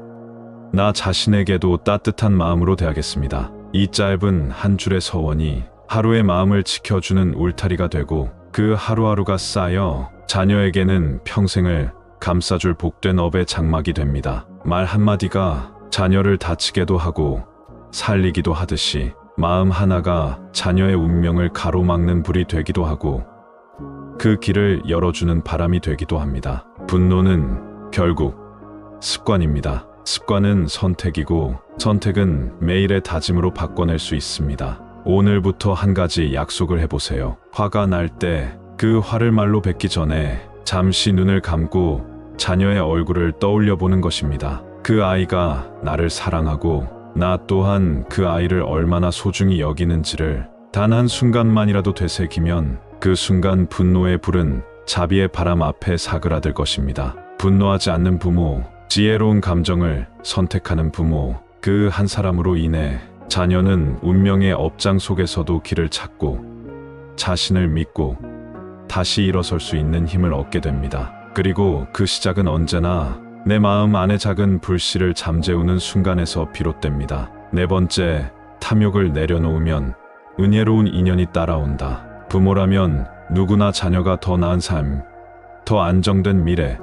나 자신에게도 따뜻한 마음으로 대하겠습니다. 이 짧은 한 줄의 서원이 하루의 마음을 지켜주는 울타리가 되고 그 하루하루가 쌓여 자녀에게는 평생을 감싸줄 복된 업의 장막이 됩니다. 말 한마디가 자녀를 다치게도 하고 살리기도 하듯이 마음 하나가 자녀의 운명을 가로막는 불이 되기도 하고 그 길을 열어주는 바람이 되기도 합니다. 분노는 결국 습관입니다. 습관은 선택이고 선택은 매일의 다짐으로 바꿔낼 수 있습니다. 오늘부터 한 가지 약속을 해보세요. 화가 날 때 그 화를 말로 뱉기 전에 잠시 눈을 감고 자녀의 얼굴을 떠올려 보는 것입니다. 그 아이가 나를 사랑하고 나 또한 그 아이를 얼마나 소중히 여기는지를 단 한 순간만이라도 되새기면 그 순간 분노의 불은 자비의 바람 앞에 사그라들 것입니다. 분노하지 않는 부모, 지혜로운 감정을 선택하는 부모, 그 한 사람으로 인해 자녀는 운명의 업장 속에서도 길을 찾고 자신을 믿고 다시 일어설 수 있는 힘을 얻게 됩니다. 그리고 그 시작은 언제나 내 마음 안의 작은 불씨를 잠재우는 순간에서 비롯됩니다. 네 번째, 탐욕을 내려놓으면 은혜로운 인연이 따라온다. 부모라면 누구나 자녀가 더 나은 삶, 더 안정된 미래,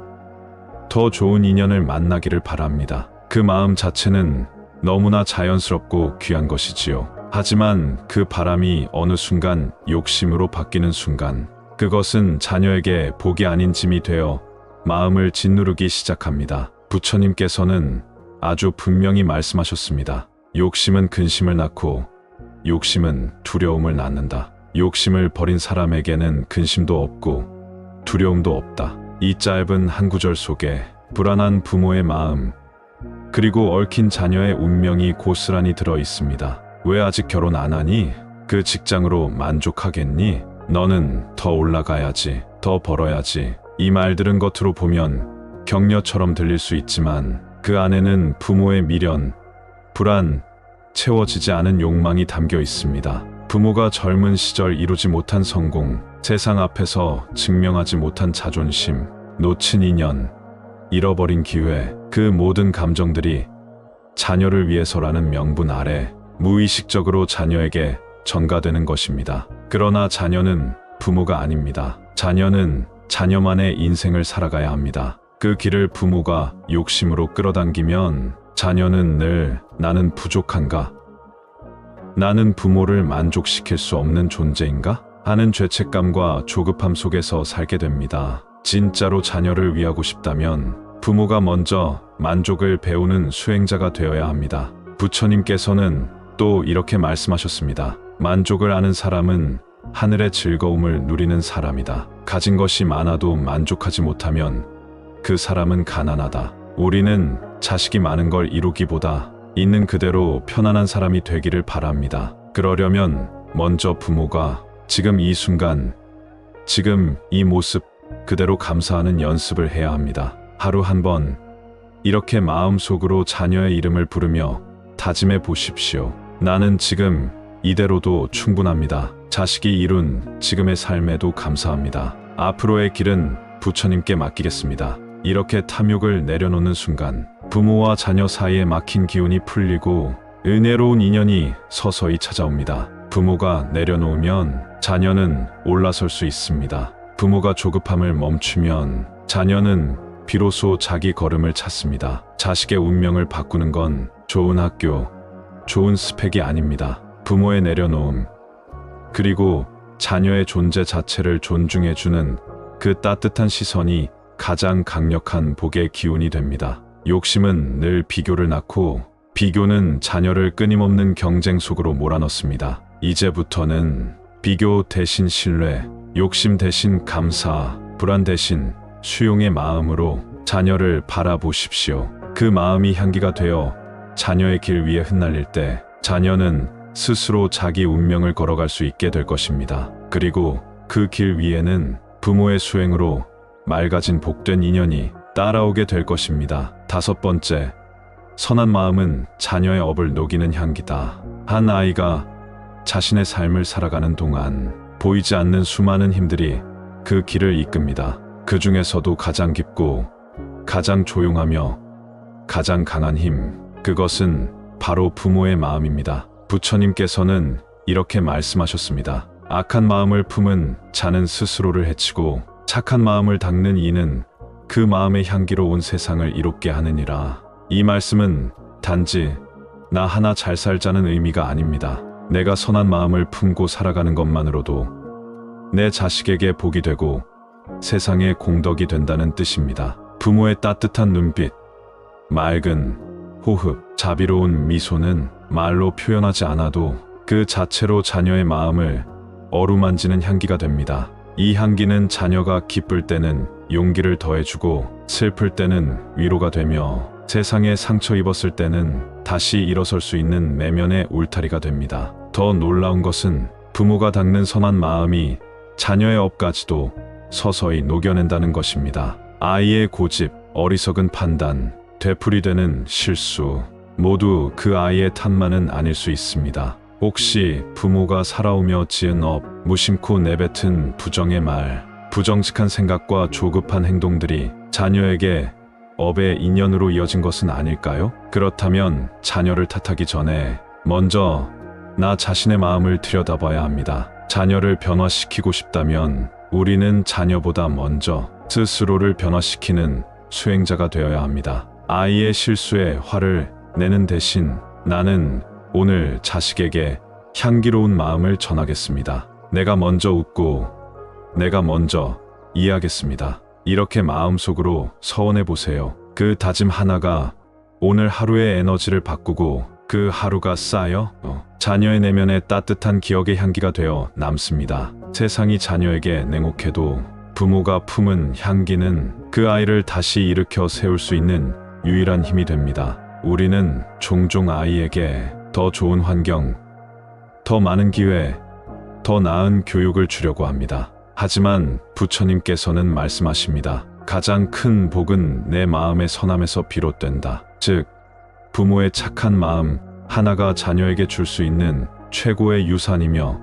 더 좋은 인연을 만나기를 바랍니다. 그 마음 자체는 너무나 자연스럽고 귀한 것이지요. 하지만 그 바람이 어느 순간 욕심으로 바뀌는 순간 그것은 자녀에게 복이 아닌 짐이 되어 마음을 짓누르기 시작합니다. 부처님께서는 아주 분명히 말씀하셨습니다. 욕심은 근심을 낳고 욕심은 두려움을 낳는다. 욕심을 버린 사람에게는 근심도 없고 두려움도 없다. 이 짧은 한 구절 속에 불안한 부모의 마음, 그리고 얽힌 자녀의 운명이 고스란히 들어 있습니다. 왜 아직 결혼 안 하니? 그 직장으로 만족하겠니? 너는 더 올라가야지, 더 벌어야지. 이 말들은 겉으로 보면 격려처럼 들릴 수 있지만 그 안에는 부모의 미련, 불안, 채워지지 않은 욕망이 담겨 있습니다. 부모가 젊은 시절 이루지 못한 성공, 세상 앞에서 증명하지 못한 자존심, 놓친 인연, 잃어버린 기회, 그 모든 감정들이 자녀를 위해서라는 명분 아래 무의식적으로 자녀에게 전가되는 것입니다. 그러나 자녀는 부모가 아닙니다. 자녀는 자녀만의 인생을 살아가야 합니다. 그 길을 부모가 욕심으로 끌어당기면 자녀는 늘 나는 부족한가? 나는 부모를 만족시킬 수 없는 존재인가? 하는 죄책감과 조급함 속에서 살게 됩니다. 진짜로 자녀를 위하고 싶다면 부모가 먼저 만족을 배우는 수행자가 되어야 합니다. 부처님께서는 또 이렇게 말씀하셨습니다. 만족을 아는 사람은 하늘의 즐거움을 누리는 사람이다. 가진 것이 많아도 만족하지 못하면 그 사람은 가난하다. 우리는 자식이 많은 걸 이루기보다 있는 그대로 편안한 사람이 되기를 바랍니다. 그러려면 먼저 부모가 지금 이 순간, 지금 이 모습 그대로 감사하는 연습을 해야 합니다. 하루 한 번 이렇게 마음속으로 자녀의 이름을 부르며 다짐해 보십시오. 나는 지금 이대로도 충분합니다. 자식이 이룬 지금의 삶에도 감사합니다. 앞으로의 길은 부처님께 맡기겠습니다. 이렇게 탐욕을 내려놓는 순간 부모와 자녀 사이에 막힌 기운이 풀리고 은혜로운 인연이 서서히 찾아옵니다. 부모가 내려놓으면 자녀는 올라설 수 있습니다. 부모가 조급함을 멈추면 자녀는 비로소 자기 걸음을 찾습니다. 자식의 운명을 바꾸는 건 좋은 학교, 좋은 스펙이 아닙니다. 부모의 내려놓음, 그리고 자녀의 존재 자체를 존중해주는 그 따뜻한 시선이 가장 강력한 복의 기운이 됩니다. 욕심은 늘 비교를 낳고 비교는 자녀를 끊임없는 경쟁 속으로 몰아넣습니다. 이제부터는 비교 대신 신뢰, 욕심 대신 감사, 불안 대신 수용의 마음으로 자녀를 바라보십시오. 그 마음이 향기가 되어 자녀의 길 위에 흩날릴 때 자녀는 스스로 자기 운명을 걸어갈 수 있게 될 것입니다. 그리고 그 길 위에는 부모의 수행으로 맑아진 복된 인연이 따라오게 될 것입니다. 5번째, 선한 마음은 자녀의 업을 녹이는 향기다. 한 아이가 자신의 삶을 살아가는 동안 보이지 않는 수많은 힘들이 그 길을 이끕니다. 그 중에서도 가장 깊고 가장 조용하며 가장 강한 힘, 그것은 바로 부모의 마음입니다. 부처님께서는 이렇게 말씀하셨습니다. 악한 마음을 품은 자는 스스로를 해치고 착한 마음을 닦는 이는 그 마음의 향기로 온 세상을 이롭게 하느니라. 이 말씀은 단지 나 하나 잘 살자는 의미가 아닙니다. 내가 선한 마음을 품고 살아가는 것만으로도 내 자식에게 복이 되고 세상에 공덕이 된다는 뜻입니다. 부모의 따뜻한 눈빛, 맑은 호흡, 자비로운 미소는 말로 표현하지 않아도 그 자체로 자녀의 마음을 어루만지는 향기가 됩니다. 이 향기는 자녀가 기쁠 때는 용기를 더해주고 슬플 때는 위로가 되며 세상에 상처 입었을 때는 다시 일어설 수 있는 내면의 울타리가 됩니다. 더 놀라운 것은 부모가 닦는 선한 마음이 자녀의 업까지도 서서히 녹여낸다는 것입니다. 아이의 고집, 어리석은 판단, 되풀이되는 실수, 모두 그 아이의 탓만은 아닐 수 있습니다. 혹시 부모가 살아오며 지은 업, 무심코 내뱉은 부정의 말, 부정직한 생각과 조급한 행동들이 자녀에게 업의 인연으로 이어진 것은 아닐까요? 그렇다면 자녀를 탓하기 전에 먼저 나 자신의 마음을 들여다봐야 합니다. 자녀를 변화시키고 싶다면 우리는 자녀보다 먼저 스스로를 변화시키는 수행자가 되어야 합니다. 아이의 실수에 화를 내는 대신 나는 오늘 자식에게 향기로운 마음을 전하겠습니다. 내가 먼저 웃고 내가 먼저 이해하겠습니다. 이렇게 마음속으로 서원해 보세요. 그 다짐 하나가 오늘 하루의 에너지를 바꾸고 그 하루가 쌓여 자녀의 내면에 따뜻한 기억의 향기가 되어 남습니다. 세상이 자녀에게 냉혹해도 부모가 품은 향기는 그 아이를 다시 일으켜 세울 수 있는 유일한 힘이 됩니다. 우리는 종종 아이에게 더 좋은 환경, 더 많은 기회, 더 나은 교육을 주려고 합니다. 하지만 부처님께서는 말씀하십니다. 가장 큰 복은 내 마음의 선함에서 비롯된다. 즉, 부모의 착한 마음 하나가 자녀에게 줄 수 있는 최고의 유산이며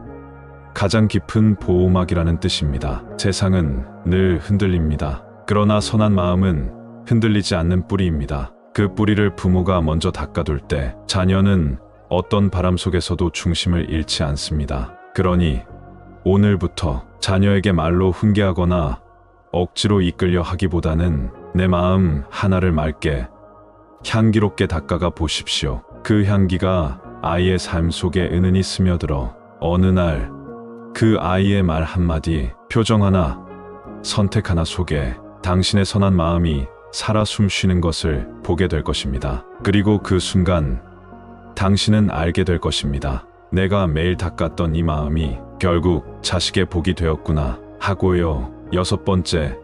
가장 깊은 보호막이라는 뜻입니다. 세상은 늘 흔들립니다. 그러나 선한 마음은 흔들리지 않는 뿌리입니다. 그 뿌리를 부모가 먼저 닦아둘 때 자녀는 어떤 바람 속에서도 중심을 잃지 않습니다. 그러니 오늘부터 자녀에게 말로 훈계하거나 억지로 이끌려 하기보다는 내 마음 하나를 맑게 향기롭게 닦아가 보십시오. 그 향기가 아이의 삶 속에 은은히 스며들어 어느 날 그 아이의 말 한마디, 표정 하나, 선택 하나 속에 당신의 선한 마음이 살아 숨쉬는 것을 보게 될 것입니다. 그리고 그 순간 당신은 알게 될 것입니다. 내가 매일 닦았던 이 마음이 결국 자식의 복이 되었구나 하고요. 6번째,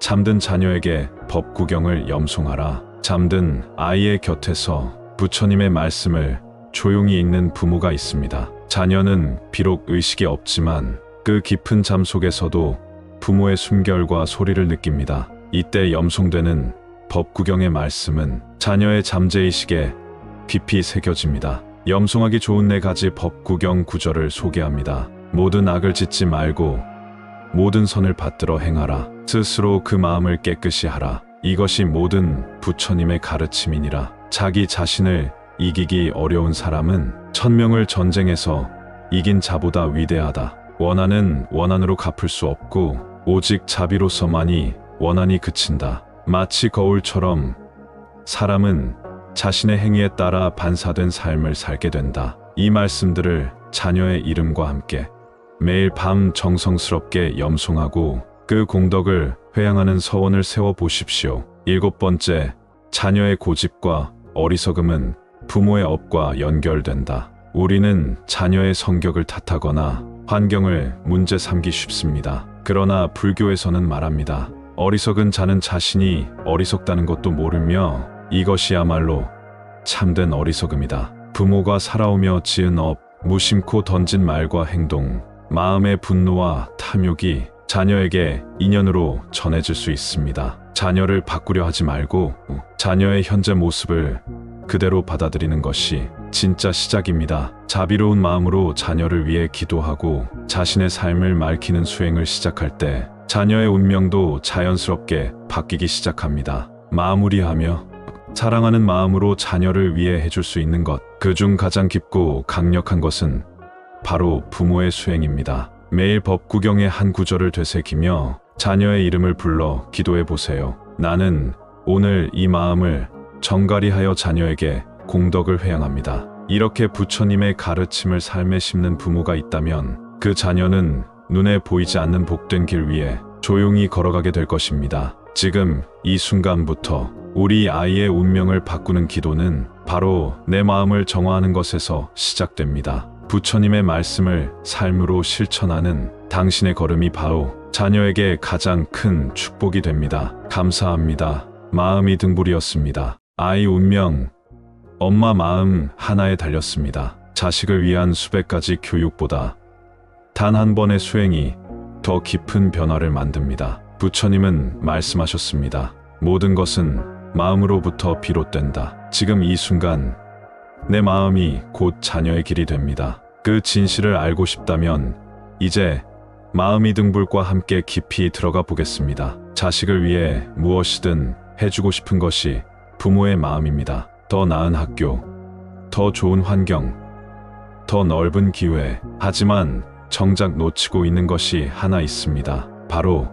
잠든 자녀에게 법 구경을 염송하라. 잠든 아이의 곁에서 부처님의 말씀을 조용히 읽는 부모가 있습니다. 자녀는 비록 의식이 없지만 그 깊은 잠 속에서도 부모의 숨결과 소리를 느낍니다. 이때 염송되는 법 구경의 말씀은 자녀의 잠재의식에 깊이 새겨집니다. 염송하기 좋은 4가지 법 구경 구절을 소개합니다. 모든 악을 짓지 말고 모든 선을 받들어 행하라. 스스로 그 마음을 깨끗이 하라. 이것이 모든 부처님의 가르침이니라. 자기 자신을 이기기 어려운 사람은 1000명을 전쟁에서 이긴 자보다 위대하다. 원한은 원한으로 갚을 수 없고 오직 자비로서만이 원한이 그친다. 마치 거울처럼 사람은 자신의 행위에 따라 반사된 삶을 살게 된다. 이 말씀들을 자녀의 이름과 함께 매일 밤 정성스럽게 염송하고 그 공덕을 회양하는 서원을 세워 보십시오. 7번째, 자녀의 고집과 어리석음은 부모의 업과 연결된다. 우리는 자녀의 성격을 탓하거나 환경을 문제 삼기 쉽습니다. 그러나 불교에서는 말합니다. 어리석은 자는 자신이 어리석다는 것도 모르며 이것이야말로 참된 어리석음이다. 부모가 살아오며 지은 업, 무심코 던진 말과 행동, 마음의 분노와 탐욕이 자녀에게 인연으로 전해질 수 있습니다. 자녀를 바꾸려 하지 말고 자녀의 현재 모습을 그대로 받아들이는 것이 진짜 시작입니다. 자비로운 마음으로 자녀를 위해 기도하고 자신의 삶을 맑히는 수행을 시작할 때 자녀의 운명도 자연스럽게 바뀌기 시작합니다. 마무리하며 사랑하는 마음으로 자녀를 위해 해줄 수 있는 것, 그중 가장 깊고 강력한 것은 바로 부모의 수행입니다. 매일 법 구경의 한 구절을 되새기며 자녀의 이름을 불러 기도해 보세요. 나는 오늘 이 마음을 정갈이하여 자녀에게 공덕을 회양합니다. 이렇게 부처님의 가르침을 삶에 심는 부모가 있다면 그 자녀는 눈에 보이지 않는 복된 길 위에 조용히 걸어가게 될 것입니다. 지금 이 순간부터 우리 아이의 운명을 바꾸는 기도는 바로 내 마음을 정화하는 것에서 시작됩니다. 부처님의 말씀을 삶으로 실천하는 당신의 걸음이 바로 자녀에게 가장 큰 축복이 됩니다. 감사합니다. 마음이 등불이었습니다. 아이 운명, 엄마 마음 하나에 달렸습니다. 자식을 위한 수백 가지 교육보다 단 한 번의 수행이 더 깊은 변화를 만듭니다. 부처님은 말씀하셨습니다. 모든 것은 마음으로부터 비롯된다. 지금 이 순간 내 마음이 곧 자녀의 길이 됩니다. 그 진실을 알고 싶다면 이제 마음이 등불과 함께 깊이 들어가 보겠습니다. 자식을 위해 무엇이든 해주고 싶은 것이 부모의 마음입니다. 더 나은 학교, 더 좋은 환경, 더 넓은 기회. 하지만 정작 놓치고 있는 것이 하나 있습니다. 바로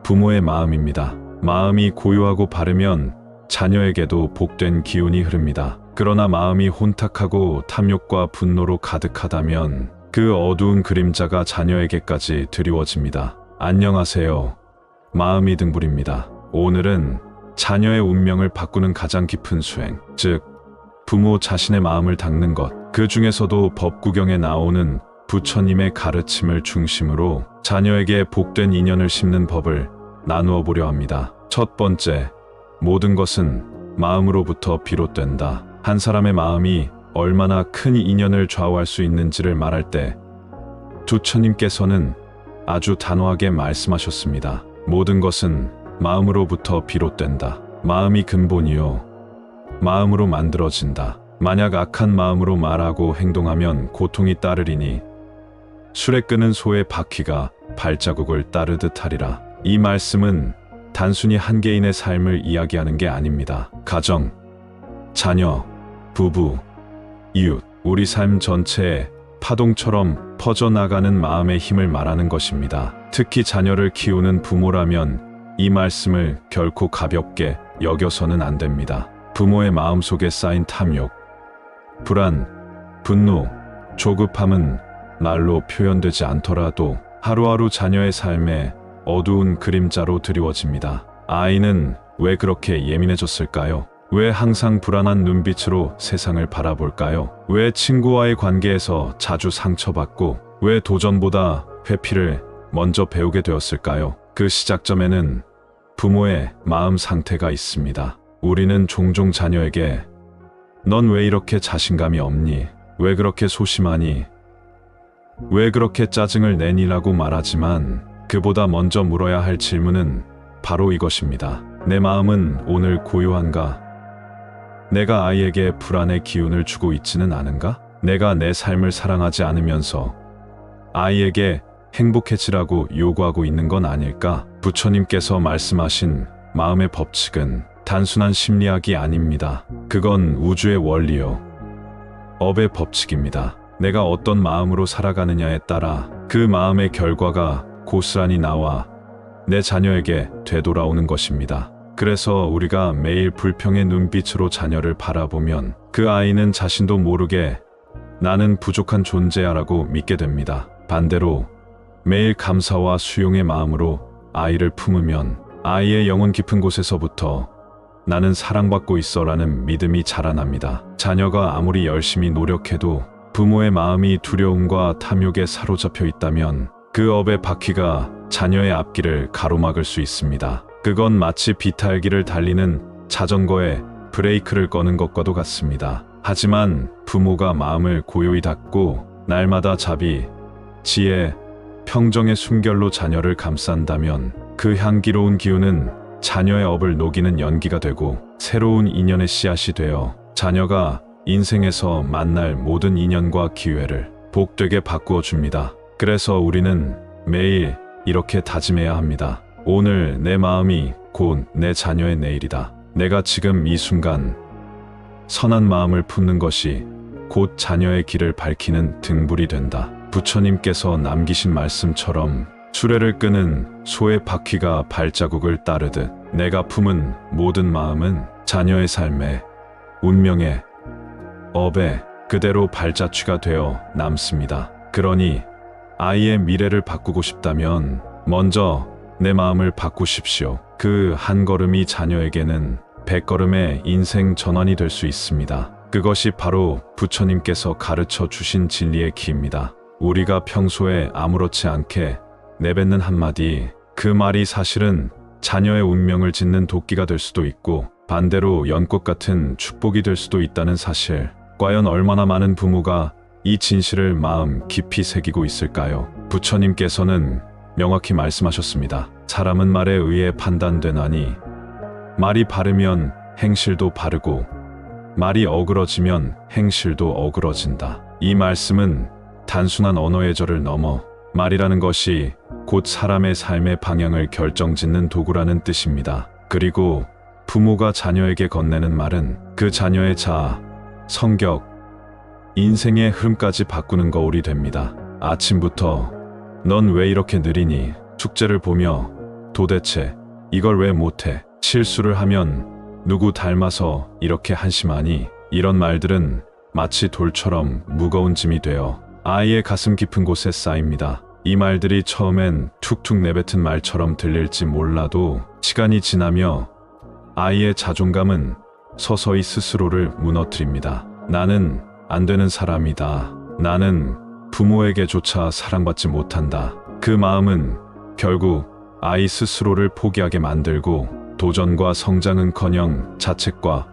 부모의 마음입니다. 마음이 고요하고 바르면 자녀에게도 복된 기운이 흐릅니다. 그러나 마음이 혼탁하고 탐욕과 분노로 가득하다면 그 어두운 그림자가 자녀에게까지 드리워집니다. 안녕하세요. 마음이 등불입니다. 오늘은 자녀의 운명을 바꾸는 가장 깊은 수행, 즉 부모 자신의 마음을 닦는 것, 그 중에서도 법구경에 나오는 부처님의 가르침을 중심으로 자녀에게 복된 인연을 심는 법을 나누어 보려 합니다. 첫 번째, 모든 것은 마음으로부터 비롯된다. 한 사람의 마음이 얼마나 큰 인연을 좌우할 수 있는지를 말할 때 부처님께서는 아주 단호하게 말씀하셨습니다. 모든 것은 마음으로부터 비롯된다. 마음이 근본이요, 마음으로 만들어진다. 만약 악한 마음으로 말하고 행동하면 고통이 따르리니 술에 끄는 소의 바퀴가 발자국을 따르듯 하리라. 이 말씀은 단순히 한 개인의 삶을 이야기하는 게 아닙니다. 가정, 자녀, 부부, 이웃, 우리 삶 전체에 파동처럼 퍼져나가는 마음의 힘을 말하는 것입니다. 특히 자녀를 키우는 부모라면 이 말씀을 결코 가볍게 여겨서는 안 됩니다. 부모의 마음속에 쌓인 탐욕, 불안, 분노, 조급함은 말로 표현되지 않더라도 하루하루 자녀의 삶에 어두운 그림자로 드리워집니다. 아이는 왜 그렇게 예민해졌을까요? 왜 항상 불안한 눈빛으로 세상을 바라볼까요? 왜 친구와의 관계에서 자주 상처받고 왜 도전보다 회피를 먼저 배우게 되었을까요? 그 시작점에는 부모의 마음 상태가 있습니다. 우리는 종종 자녀에게 넌 왜 이렇게 자신감이 없니? 왜 그렇게 소심하니? 왜 그렇게 짜증을 내니라고 말하지만 그보다 먼저 물어야 할 질문은 바로 이것입니다. 내 마음은 오늘 고요한가? 내가 아이에게 불안의 기운을 주고 있지는 않은가? 내가 내 삶을 사랑하지 않으면서 아이에게 행복해지라고 요구하고 있는 건 아닐까? 부처님께서 말씀하신 마음의 법칙은 단순한 심리학이 아닙니다. 그건 우주의 원리요. 업의 법칙입니다. 내가 어떤 마음으로 살아가느냐에 따라 그 마음의 결과가 고스란히 나와 내 자녀에게 되돌아오는 것입니다. 그래서 우리가 매일 불평의 눈빛으로 자녀를 바라보면 그 아이는 자신도 모르게 나는 부족한 존재야라고 믿게 됩니다. 반대로 매일 감사와 수용의 마음으로 아이를 품으면 아이의 영혼 깊은 곳에서부터 나는 사랑받고 있어라는 믿음이 자라납니다. 자녀가 아무리 열심히 노력해도 부모의 마음이 두려움과 탐욕에 사로잡혀 있다면 그 업의 바퀴가 자녀의 앞길을 가로막을 수 있습니다. 그건 마치 비탈기를 달리는 자전거에 브레이크를 거는 것과도 같습니다. 하지만 부모가 마음을 고요히 닫고 날마다 자비, 지혜, 평정의 숨결로 자녀를 감싼다면 그 향기로운 기운은 자녀의 업을 녹이는 연기가 되고 새로운 인연의 씨앗이 되어 자녀가 인생에서 만날 모든 인연과 기회를 복되게 바꾸어 줍니다. 그래서 우리는 매일 이렇게 다짐해야 합니다. 오늘 내 마음이 곧 내 자녀의 내일이다. 내가 지금 이 순간 선한 마음을 품는 것이 곧 자녀의 길을 밝히는 등불이 된다. 부처님께서 남기신 말씀처럼 수레를 끄는 소의 바퀴가 발자국을 따르듯 내가 품은 모든 마음은 자녀의 삶에, 운명에, 업에 그대로 발자취가 되어 남습니다. 그러니 아이의 미래를 바꾸고 싶다면 먼저 내 마음을 바꾸십시오. 그 한 걸음이 자녀에게는 100걸음의 인생 전환이 될 수 있습니다. 그것이 바로 부처님께서 가르쳐 주신 진리의 길입니다. 우리가 평소에 아무렇지 않게 내뱉는 한마디, 그 말이 사실은 자녀의 운명을 짓는 도끼가 될 수도 있고 반대로 연꽃 같은 축복이 될 수도 있다는 사실. 과연 얼마나 많은 부모가 이 진실을 마음 깊이 새기고 있을까요? 부처님께서는 명확히 말씀하셨습니다. 사람은 말에 의해 판단되나니 말이 바르면 행실도 바르고 말이 어그러지면 행실도 어그러진다. 이 말씀은 단순한 언어의 절을 넘어 말이라는 것이 곧 사람의 삶의 방향을 결정짓는 도구라는 뜻입니다. 그리고 부모가 자녀에게 건네는 말은 그 자녀의 자아, 성격, 인생의 흐름까지 바꾸는 거울이 됩니다. 아침부터 넌 왜 이렇게 느리니? 숙제를 보며 도대체 이걸 왜 못해? 실수를 하면 누구 닮아서 이렇게 한심하니? 이런 말들은 마치 돌처럼 무거운 짐이 되어 아이의 가슴 깊은 곳에 쌓입니다. 이 말들이 처음엔 툭툭 내뱉은 말처럼 들릴지 몰라도 시간이 지나며 아이의 자존감은 서서히 스스로를 무너뜨립니다. 나는 안 되는 사람이다. 나는 부모에게조차 사랑받지 못한다. 그 마음은 결국 아이 스스로를 포기하게 만들고 도전과 성장은커녕 자책과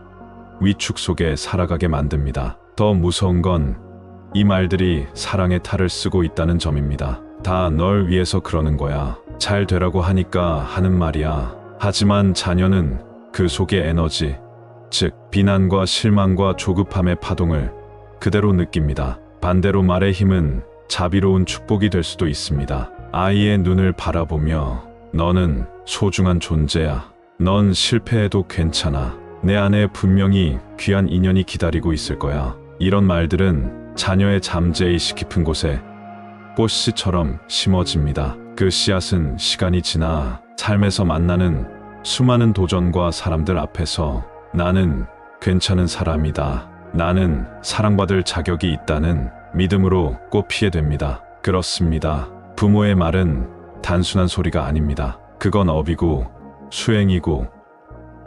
위축 속에 살아가게 만듭니다. 더 무서운 건 이 말들이 사랑의 탈을 쓰고 있다는 점입니다. 다 널 위해서 그러는 거야. 잘 되라고 하니까 하는 말이야. 하지만 자녀는 그 속의 에너지, 즉 비난과 실망과 조급함의 파동을 그대로 느낍니다. 반대로 말의 힘은 자비로운 축복이 될 수도 있습니다. 아이의 눈을 바라보며 너는 소중한 존재야. 넌 실패해도 괜찮아. 내 안에 분명히 귀한 인연이 기다리고 있을 거야. 이런 말들은 자녀의 잠재의식 깊은 곳에 꽃씨처럼 심어집니다. 그 씨앗은 시간이 지나 삶에서 만나는 수많은 도전과 사람들 앞에서 나는 괜찮은 사람이다. 나는 사랑받을 자격이 있다는 믿음으로 꽃피게 됩니다. 그렇습니다. 부모의 말은 단순한 소리가 아닙니다. 그건 업이고 수행이고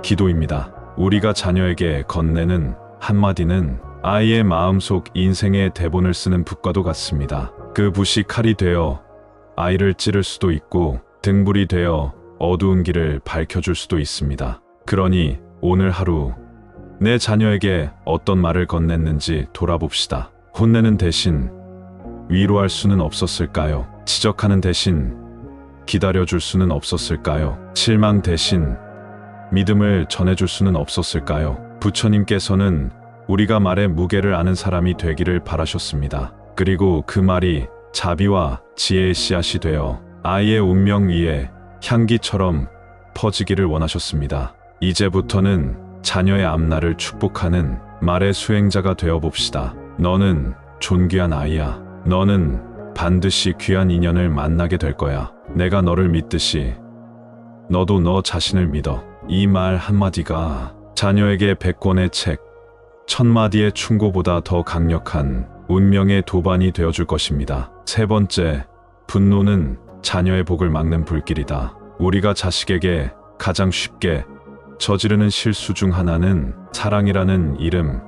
기도입니다. 우리가 자녀에게 건네는 한마디는 아이의 마음속 인생의 대본을 쓰는 붓과도 같습니다. 그 붓이 칼이 되어 아이를 찌를 수도 있고 등불이 되어 어두운 길을 밝혀줄 수도 있습니다. 그러니 오늘 하루 내 자녀에게 어떤 말을 건넸는지 돌아봅시다. 혼내는 대신 위로할 수는 없었을까요? 지적하는 대신 기다려줄 수는 없었을까요? 실망 대신 믿음을 전해줄 수는 없었을까요? 부처님께서는 우리가 말의 무게를 아는 사람이 되기를 바라셨습니다. 그리고 그 말이 자비와 지혜의 씨앗이 되어 아이의 운명 위에 향기처럼 퍼지기를 원하셨습니다. 이제부터는 자녀의 앞날을 축복하는 말의 수행자가 되어 봅시다. 너는 존귀한 아이야. 너는 반드시 귀한 인연을 만나게 될 거야. 내가 너를 믿듯이 너도 너 자신을 믿어. 이 말 한마디가 자녀에게 100권의 책, 1000마디의 충고보다 더 강력한 운명의 도반이 되어줄 것입니다. 세 번째, 분노는 자녀의 복을 막는 불길이다. 우리가 자식에게 가장 쉽게 저지르는 실수 중 하나는 사랑이라는 이름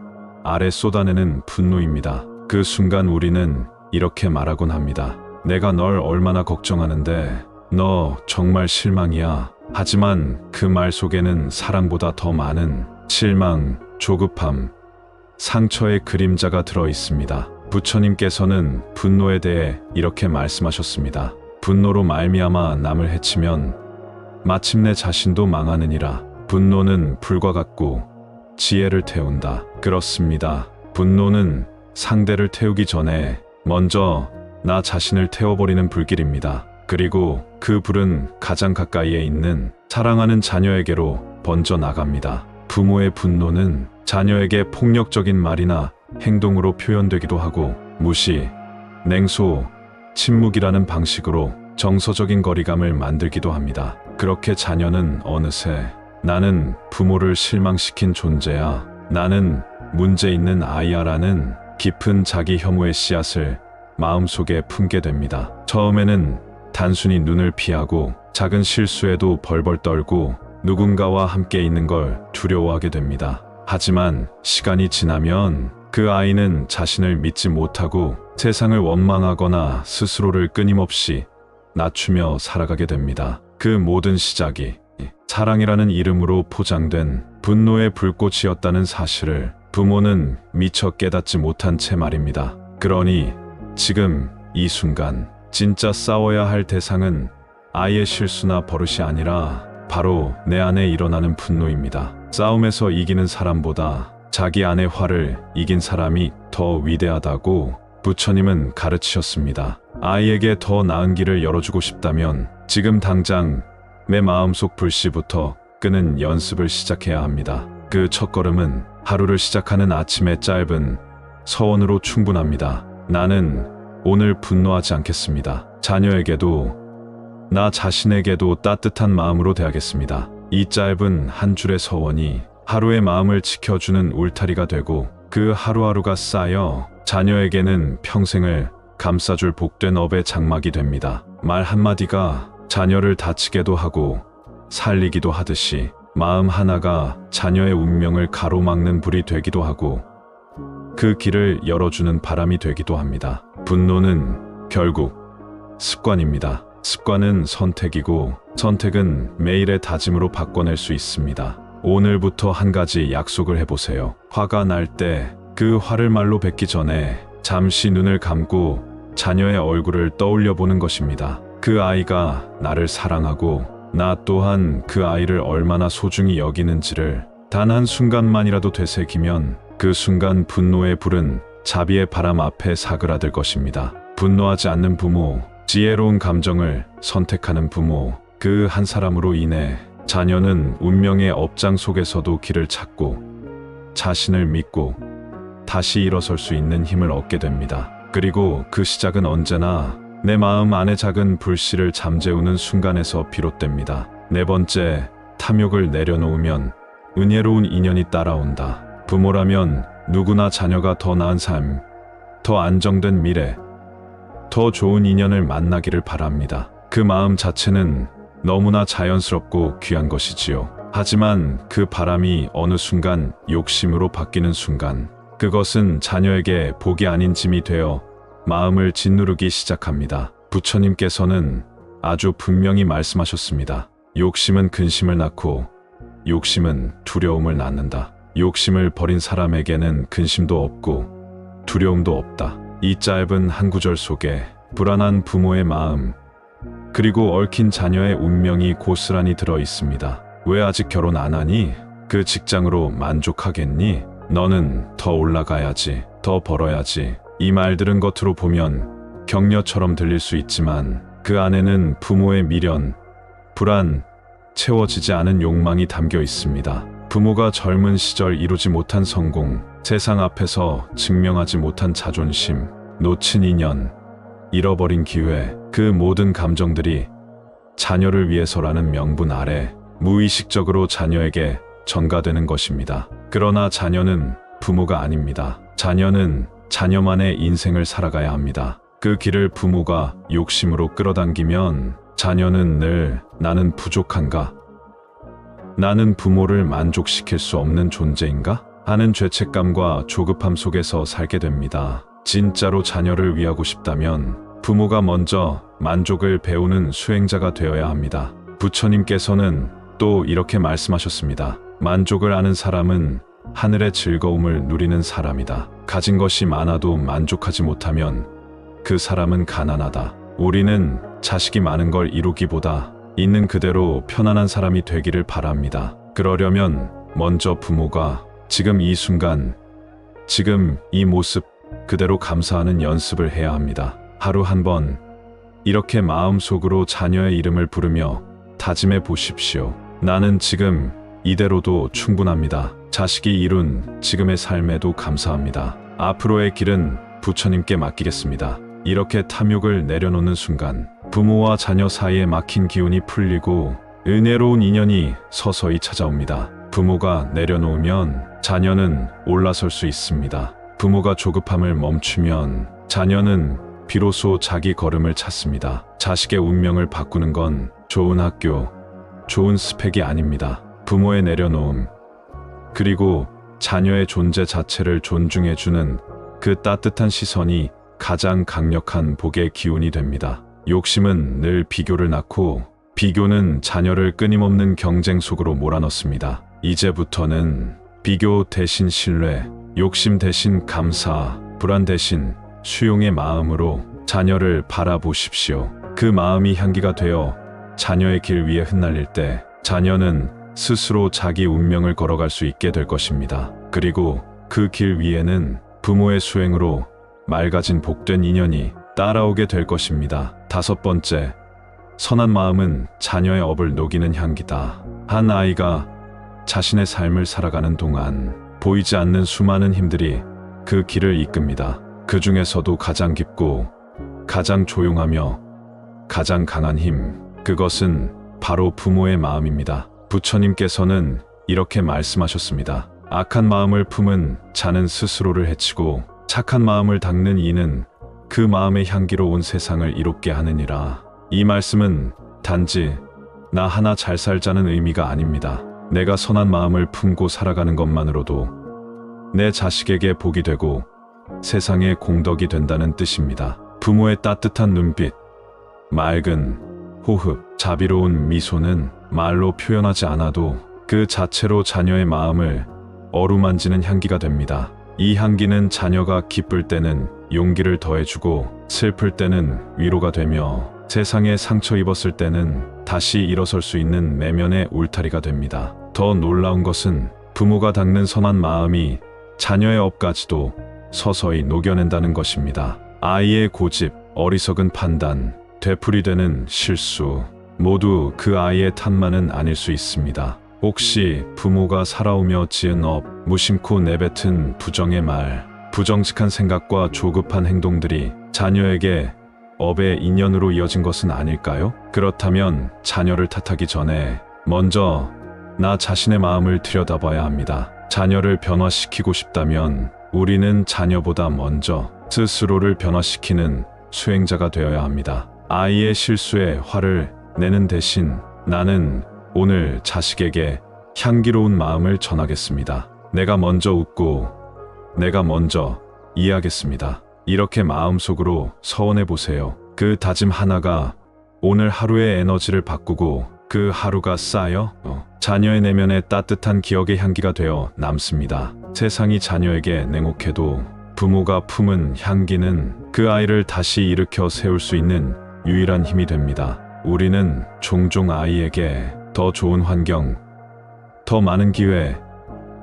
아래 쏟아내는 분노입니다. 그 순간 우리는 이렇게 말하곤 합니다. 내가 널 얼마나 걱정하는데 너 정말 실망이야. 하지만 그 말 속에는 사랑보다 더 많은 실망, 조급함, 상처의 그림자가 들어 있습니다. 부처님께서는 분노에 대해 이렇게 말씀하셨습니다. 분노로 말미암아 남을 해치면 마침내 자신도 망하느니라. 분노는 불과 같고 지혜를 태운다. 그렇습니다. 분노는 상대를 태우기 전에 먼저 나 자신을 태워버리는 불길입니다. 그리고 그 불은 가장 가까이에 있는 사랑하는 자녀에게로 번져 나갑니다. 부모의 분노는 자녀에게 폭력적인 말이나 행동으로 표현되기도 하고 무시, 냉소, 침묵이라는 방식으로 정서적인 거리감을 만들기도 합니다. 그렇게 자녀는 어느새 나는 부모를 실망시킨 존재야. 나는 문제 있는 아이야라는 깊은 자기 혐오의 씨앗을 마음속에 품게 됩니다. 처음에는 단순히 눈을 피하고 작은 실수에도 벌벌 떨고 누군가와 함께 있는 걸 두려워하게 됩니다. 하지만 시간이 지나면 그 아이는 자신을 믿지 못하고 세상을 원망하거나 스스로를 끊임없이 낮추며 살아가게 됩니다. 그 모든 시작이 사랑이라는 이름으로 포장된 분노의 불꽃이었다는 사실을 부모는 미처 깨닫지 못한 채 말입니다. 그러니 지금 이 순간 진짜 싸워야 할 대상은 아이의 실수나 버릇이 아니라 바로 내 안에 일어나는 분노입니다. 싸움에서 이기는 사람보다 자기 안의 화를 이긴 사람이 더 위대하다고 부처님은 가르치셨습니다. 아이에게 더 나은 길을 열어주고 싶다면 지금 당장 내 마음속 불씨부터 끄는 연습을 시작해야 합니다. 그 첫걸음은 하루를 시작하는 아침의 짧은 서원으로 충분합니다. 나는 오늘 분노하지 않겠습니다. 자녀에게도 나 자신에게도 따뜻한 마음으로 대하겠습니다. 이 짧은 한 줄의 서원이 하루의 마음을 지켜주는 울타리가 되고 그 하루하루가 쌓여 자녀에게는 평생을 감싸줄 복된 업의 장막이 됩니다. 말 한마디가 자녀를 다치게도 하고 살리기도 하듯이 마음 하나가 자녀의 운명을 가로막는 불이 되기도 하고 그 길을 열어주는 바람이 되기도 합니다. 분노는 결국 습관입니다. 습관은 선택이고 선택은 매일의 다짐으로 바꿔낼 수 있습니다. 오늘부터 한 가지 약속을 해보세요. 화가 날 때 그 화를 말로 뱉기 전에 잠시 눈을 감고 자녀의 얼굴을 떠올려 보는 것입니다. 그 아이가 나를 사랑하고 나 또한 그 아이를 얼마나 소중히 여기는지를 단 한 순간만이라도 되새기면 그 순간 분노의 불은 자비의 바람 앞에 사그라들 것입니다. 분노하지 않는 부모, 지혜로운 감정을 선택하는 부모, 그 한 사람으로 인해 자녀는 운명의 업장 속에서도 길을 찾고 자신을 믿고 다시 일어설 수 있는 힘을 얻게 됩니다. 그리고 그 시작은 언제나 내 마음 안의 작은 불씨를 잠재우는 순간에서 비롯됩니다. 네 번째, 탐욕을 내려놓으면 은혜로운 인연이 따라온다. 부모라면 누구나 자녀가 더 나은 삶, 더 안정된 미래, 더 좋은 인연을 만나기를 바랍니다. 그 마음 자체는 너무나 자연스럽고 귀한 것이지요. 하지만 그 바람이 어느 순간 욕심으로 바뀌는 순간, 그것은 자녀에게 복이 아닌 짐이 되어 마음을 짓누르기 시작합니다. 부처님께서는 아주 분명히 말씀하셨습니다. 욕심은 근심을 낳고 욕심은 두려움을 낳는다. 욕심을 버린 사람에게는 근심도 없고 두려움도 없다. 이 짧은 한 구절 속에 불안한 부모의 마음, 그리고 얽힌 자녀의 운명이 고스란히 들어 있습니다. 왜 아직 결혼 안 하니? 그 직장으로 만족하겠니? 너는 더 올라가야지, 더 벌어야지. 이 말들은 겉으로 보면 격려처럼 들릴 수 있지만 그 안에는 부모의 미련, 불안, 채워지지 않은 욕망이 담겨 있습니다. 부모가 젊은 시절 이루지 못한 성공, 세상 앞에서 증명하지 못한 자존심, 놓친 인연, 잃어버린 기회, 그 모든 감정들이 자녀를 위해서라는 명분 아래 무의식적으로 자녀에게 전가되는 것입니다. 그러나 자녀는 부모가 아닙니다. 자녀는 자녀만의 인생을 살아가야 합니다. 그 길을 부모가 욕심으로 끌어당기면 자녀는 늘 나는 부족한가? 나는 부모를 만족시킬 수 없는 존재인가? 하는 죄책감과 조급함 속에서 살게 됩니다. 진짜로 자녀를 위하고 싶다면 부모가 먼저 만족을 배우는 수행자가 되어야 합니다. 부처님께서는 또 이렇게 말씀하셨습니다. 만족을 아는 사람은 하늘의 즐거움을 누리는 사람이다. 가진 것이 많아도 만족하지 못하면 그 사람은 가난하다. 우리는 자식이 많은 걸 이루기보다 있는 그대로 편안한 사람이 되기를 바랍니다. 그러려면 먼저 부모가 지금 이 순간, 지금 이 모습 그대로 감사하는 연습을 해야 합니다. 하루 한 번 이렇게 마음속으로 자녀의 이름을 부르며 다짐해 보십시오. 나는 지금 이대로도 충분합니다. 자식이 이룬 지금의 삶에도 감사합니다. 앞으로의 길은 부처님께 맡기겠습니다. 이렇게 탐욕을 내려놓는 순간 부모와 자녀 사이에 막힌 기운이 풀리고 은혜로운 인연이 서서히 찾아옵니다. 부모가 내려놓으면 자녀는 올라설 수 있습니다. 부모가 조급함을 멈추면 자녀는 비로소 자기 걸음을 찾습니다. 자식의 운명을 바꾸는 건 좋은 학교, 좋은 스펙이 아닙니다. 부모의 내려놓음, 그리고 자녀의 존재 자체를 존중해주는 그 따뜻한 시선이 가장 강력한 복의 기운이 됩니다. 욕심은 늘 비교를 낳고 비교는 자녀를 끊임없는 경쟁 속으로 몰아넣습니다. 이제부터는 비교 대신 신뢰, 욕심 대신 감사, 불안 대신 수용의 마음으로 자녀를 바라보십시오. 그 마음이 향기가 되어 자녀의 길 위에 흩날릴 때 자녀는 스스로 자기 운명을 걸어갈 수 있게 될 것입니다. 그리고 그 길 위에는 부모의 수행으로 맑아진 복된 인연이 따라오게 될 것입니다. 5번째, 선한 마음은 자녀의 업을 녹이는 향기다. 한 아이가 자신의 삶을 살아가는 동안 보이지 않는 수많은 힘들이 그 길을 이끕니다. 그 중에서도 가장 깊고 가장 조용하며 가장 강한 힘, 그것은 바로 부모의 마음입니다. 부처님께서는 이렇게 말씀하셨습니다. 악한 마음을 품은 자는 스스로를 해치고 착한 마음을 닦는 이는 그 마음의 향기로 온 세상을 이롭게 하느니라. 이 말씀은 단지 나 하나 잘 살자는 의미가 아닙니다. 내가 선한 마음을 품고 살아가는 것만으로도 내 자식에게 복이 되고 세상에 공덕이 된다는 뜻입니다. 부모의 따뜻한 눈빛, 맑은 호흡, 자비로운 미소는 말로 표현하지 않아도 그 자체로 자녀의 마음을 어루만지는 향기가 됩니다. 이 향기는 자녀가 기쁠 때는 용기를 더해주고 슬플 때는 위로가 되며 세상에 상처 입었을 때는 다시 일어설 수 있는 내면의 울타리가 됩니다. 더 놀라운 것은 부모가 닦는 선한 마음이 자녀의 업까지도 서서히 녹여낸다는 것입니다. 아이의 고집, 어리석은 판단, 되풀이되는 실수, 모두 그 아이의 탓만은 아닐 수 있습니다. 혹시 부모가 살아오며 지은 업, 무심코 내뱉은 부정의 말, 부정직한 생각과 조급한 행동들이 자녀에게 업의 인연으로 이어진 것은 아닐까요? 그렇다면 자녀를 탓하기 전에 먼저 나 자신의 마음을 들여다봐야 합니다. 자녀를 변화시키고 싶다면 우리는 자녀보다 먼저 스스로를 변화시키는 수행자가 되어야 합니다. 아이의 실수에 화를 내는 대신 나는 오늘 자식에게 향기로운 마음을 전하겠습니다. 내가 먼저 웃고 내가 먼저 이해하겠습니다. 이렇게 마음속으로 서원해 보세요. 그 다짐 하나가 오늘 하루의 에너지를 바꾸고 그 하루가 쌓여 자녀의 내면에 따뜻한 기억의 향기가 되어 남습니다. 세상이 자녀에게 냉혹해도 부모가 품은 향기는 그 아이를 다시 일으켜 세울 수 있는 유일한 힘이 됩니다. 우리는 종종 아이에게 더 좋은 환경, 더 많은 기회,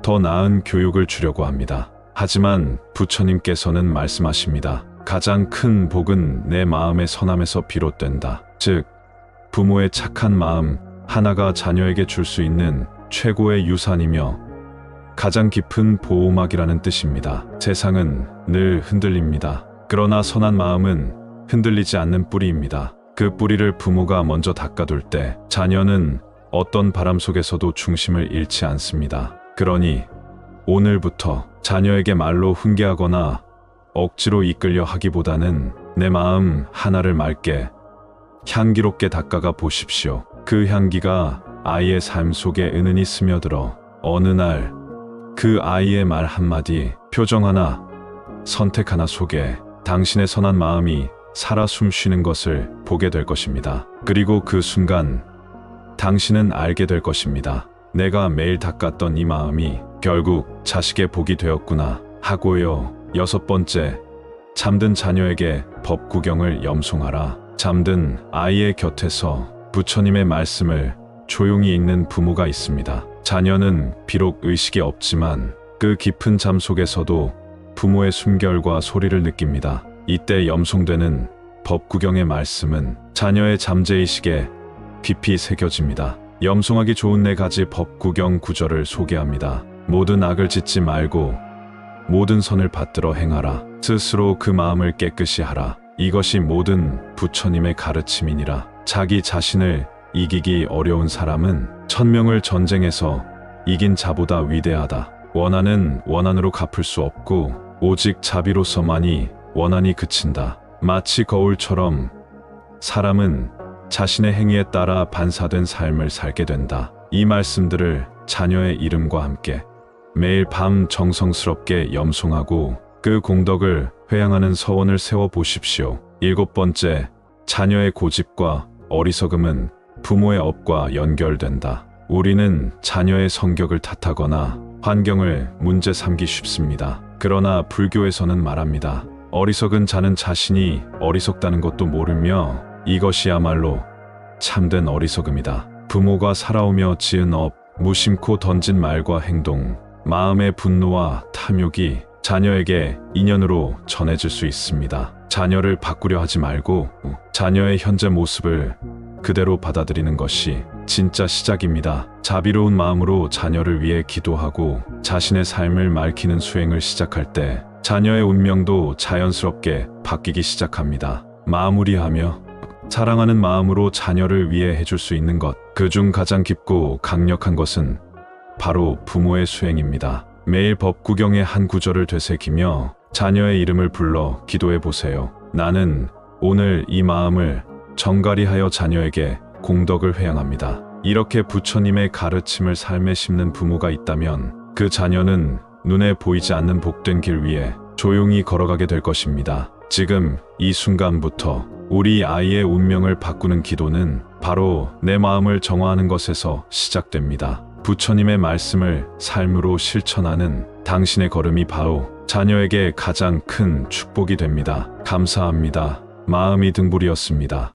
더 나은 교육을 주려고 합니다. 하지만 부처님께서는 말씀하십니다. 가장 큰 복은 내 마음의 선함에서 비롯된다. 즉, 부모의 착한 마음 하나가 자녀에게 줄 수 있는 최고의 유산이며 가장 깊은 보호막이라는 뜻입니다. 세상은 늘 흔들립니다. 그러나 선한 마음은 흔들리지 않는 뿌리입니다. 그 뿌리를 부모가 먼저 닦아둘 때 자녀는 어떤 바람 속에서도 중심을 잃지 않습니다. 그러니 오늘부터 자녀에게 말로 훈계하거나 억지로 이끌려 하기보다는 내 마음 하나를 맑게 향기롭게 닦아가 보십시오. 그 향기가 아이의 삶 속에 은은히 스며들어 어느 날 그 아이의 말 한마디, 표정 하나, 선택 하나 속에 당신의 선한 마음이 살아 숨쉬는 것을 보게 될 것입니다. 그리고 그 순간 당신은 알게 될 것입니다. 내가 매일 닦았던 이 마음이 결국 자식의 복이 되었구나 하고요. 6번째, 잠든 자녀에게 법 구경을 염송하라. 잠든 아이의 곁에서 부처님의 말씀을 조용히 읽는 부모가 있습니다. 자녀는 비록 의식이 없지만 그 깊은 잠 속에서도 부모의 숨결과 소리를 느낍니다. 이때 염송되는 법 구경의 말씀은 자녀의 잠재의식에 깊이 새겨집니다. 염송하기 좋은 4가지 법 구경 구절을 소개합니다. 모든 악을 짓지 말고 모든 선을 받들어 행하라. 스스로 그 마음을 깨끗이 하라. 이것이 모든 부처님의 가르침이니라. 자기 자신을 이기기 어려운 사람은 1000명을 전쟁에서 이긴 자보다 위대하다. 원한은 원한으로 갚을 수 없고 오직 자비로서만이 원한이 그친다. 마치 거울처럼 사람은 자신의 행위에 따라 반사된 삶을 살게 된다. 이 말씀들을 자녀의 이름과 함께 매일 밤 정성스럽게 염송하고 그 공덕을 회양하는 서원을 세워 보십시오. 7번째, 자녀의 고집과 어리석음은 부모의 업과 연결된다. 우리는 자녀의 성격을 탓하거나 환경을 문제 삼기 쉽습니다. 그러나 불교에서는 말합니다. 어리석은 자는 자신이 어리석다는 것도 모르며 이것이야말로 참된 어리석음이다. 부모가 살아오며 지은 업, 무심코 던진 말과 행동, 마음의 분노와 탐욕이 자녀에게 인연으로 전해질 수 있습니다. 자녀를 바꾸려 하지 말고 자녀의 현재 모습을 그대로 받아들이는 것이 진짜 시작입니다. 자비로운 마음으로 자녀를 위해 기도하고 자신의 삶을 맑히는 수행을 시작할 때 자녀의 운명도 자연스럽게 바뀌기 시작합니다. 마무리하며 사랑하는 마음으로 자녀를 위해 해줄 수 있는 것, 그중 가장 깊고 강력한 것은 바로 부모의 수행입니다. 매일 법 구경의 한 구절을 되새기며 자녀의 이름을 불러 기도해 보세요. 나는 오늘 이 마음을 정갈히 하여 자녀에게 공덕을 회양합니다. 이렇게 부처님의 가르침을 삶에 심는 부모가 있다면 그 자녀는 눈에 보이지 않는 복된 길 위에 조용히 걸어가게 될 것입니다. 지금 이 순간부터 우리 아이의 운명을 바꾸는 기도는 바로 내 마음을 정화하는 것에서 시작됩니다. 부처님의 말씀을 삶으로 실천하는 당신의 걸음이 바로 자녀에게 가장 큰 축복이 됩니다. 감사합니다. 마음이 등불이었습니다.